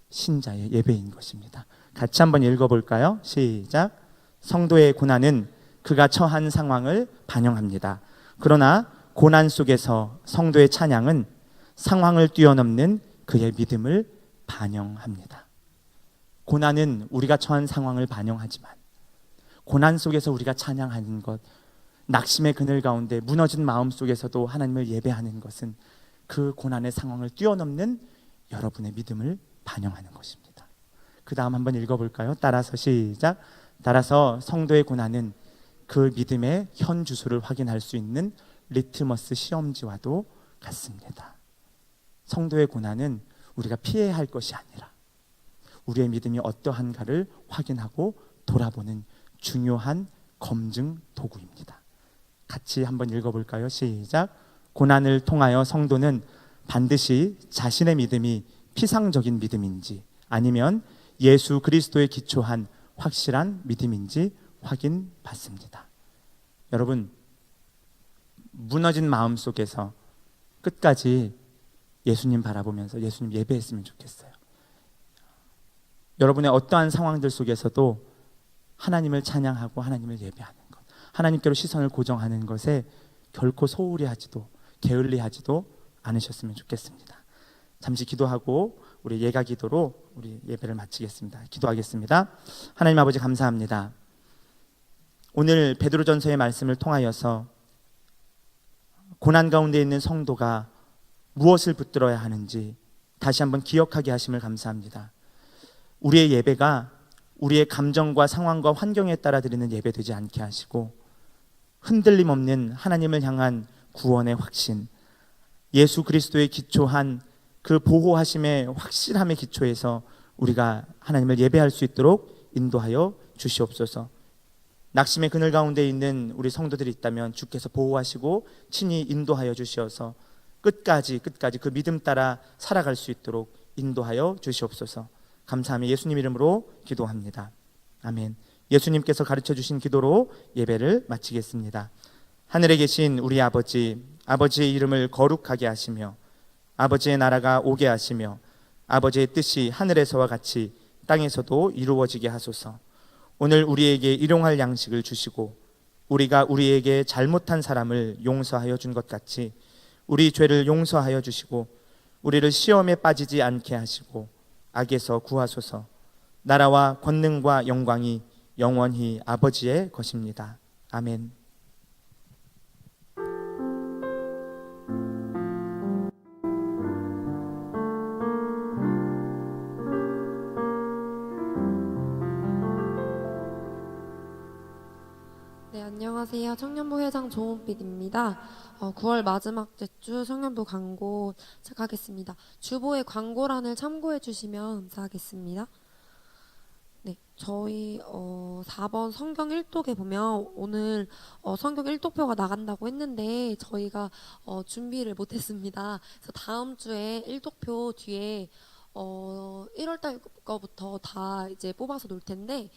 신자의 예배인 것입니다. 같이 한번 읽어볼까요? 시작. 성도의 고난은 그가 처한 상황을 반영합니다. 그러나 고난 속에서 성도의 찬양은 상황을 뛰어넘는 그의 믿음을 반영합니다. 고난은 우리가 처한 상황을 반영하지만 고난 속에서 우리가 찬양하는 것, 낙심의 그늘 가운데 무너진 마음 속에서도 하나님을 예배하는 것은 그 고난의 상황을 뛰어넘는 여러분의 믿음을 반영하는 것입니다. 그 다음 한번 읽어볼까요? 따라서 시작. 따라서 성도의 고난은 그 믿음의 현 주소를 확인할 수 있는 리트머스 시험지와도 같습니다. 성도의 고난은 우리가 피해야 할 것이 아니라 우리의 믿음이 어떠한가를 확인하고 돌아보는 중요한 검증 도구입니다. 같이 한번 읽어볼까요? 시작. 고난을 통하여 성도는 반드시 자신의 믿음이 피상적인 믿음인지 아니면 예수 그리스도에 기초한 확실한 믿음인지 확인받습니다. 여러분, 무너진 마음 속에서 끝까지 예수님 바라보면서 예수님 예배했으면 좋겠어요. 여러분의 어떠한 상황들 속에서도 하나님을 찬양하고 하나님을 예배하는 것, 하나님께로 시선을 고정하는 것에 결코 소홀히 하지도 게을리하지도 않으셨으면 좋겠습니다. 잠시 기도하고 우리 예가 기도로 우리 예배를 마치겠습니다. 기도하겠습니다. 하나님 아버지 감사합니다. 오늘 베드로전서의 말씀을 통하여서 고난 가운데 있는 성도가 무엇을 붙들어야 하는지 다시 한번 기억하게 하심을 감사합니다. 우리의 예배가 우리의 감정과 상황과 환경에 따라 드리는 예배 되지 않게 하시고 흔들림 없는 하나님을 향한 구원의 확신, 예수 그리스도에 기초한 그 보호하심의 확실함의 기초에서 우리가 하나님을 예배할 수 있도록 인도하여 주시옵소서. 낙심의 그늘 가운데 있는 우리 성도들이 있다면 주께서 보호하시고 친히 인도하여 주시어서 끝까지 그 믿음 따라 살아갈 수 있도록 인도하여 주시옵소서. 감사하며 예수님 이름으로 기도합니다. 아멘. 예수님께서 가르쳐 주신 기도로 예배를 마치겠습니다. 하늘에 계신 우리 아버지, 아버지의 이름을 거룩하게 하시며 아버지의 나라가 오게 하시며 아버지의 뜻이 하늘에서와 같이 땅에서도 이루어지게 하소서. 오늘 우리에게 일용할 양식을 주시고 우리가 우리에게 잘못한 사람을 용서하여 준 것 같이 우리 죄를 용서하여 주시고 우리를 시험에 빠지지 않게 하시고 악에서 구하소서. 나라와 권능과 영광이 영원히 아버지의 것입니다. 아멘. 네, 안녕하세요. 청년부 회장 조은빛입니다. 9월 마지막 주 청년부 광고 시작하겠습니다. 주보의 광고란을 참고해 주시면 감사하겠습니다. 네, 저희 4번 성경 1독에 보면 오늘 성경 1독표가 나간다고 했는데 저희가 준비를 못했습니다. 그래서 다음 주에 1독표 뒤에 1월달 거부터 다 이제 뽑아서 놓을 텐데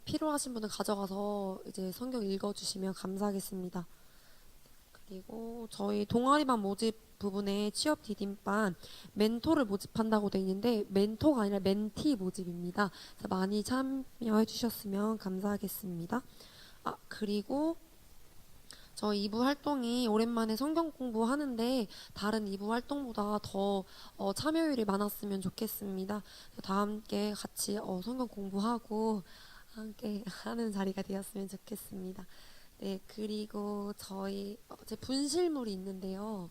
필요하신 분은 가져가서 이제 성경 읽어주시면 감사하겠습니다. 그리고 저희 동아리반 모집 부분에 취업 디딤반 멘토를 모집한다고 되어 있는데 멘토가 아니라 멘티 모집입니다. 그래서 많이 참여해 주셨으면 감사하겠습니다. 그리고 저희 2부 활동이 오랜만에 성경 공부하는데 다른 2부 활동보다 더 참여율이 많았으면 좋겠습니다. 다 함께 같이 성경 공부하고 함께 하는 자리가 되었으면 좋겠습니다. 네, 그리고 저희 제 분실물이 있는데요.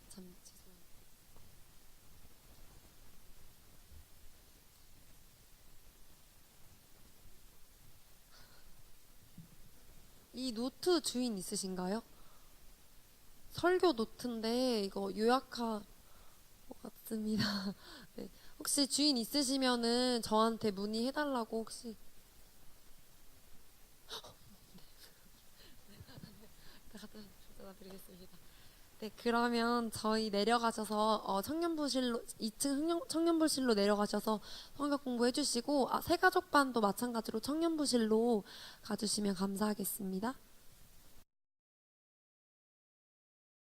참 죄송합니다. 이 노트 주인 있으신가요? 설교 노트인데 이거 요약한 것 같습니다. 네, 혹시 주인 있으시면은 저한테 문의해달라고 혹시 갖다 드리겠습니다. 네, 그러면 저희 내려가셔서 청년부실로 2층 청년부실로 내려가셔서 성경 공부해 주시고 새가족반도 마찬가지로 청년부실로 가주시면 감사하겠습니다.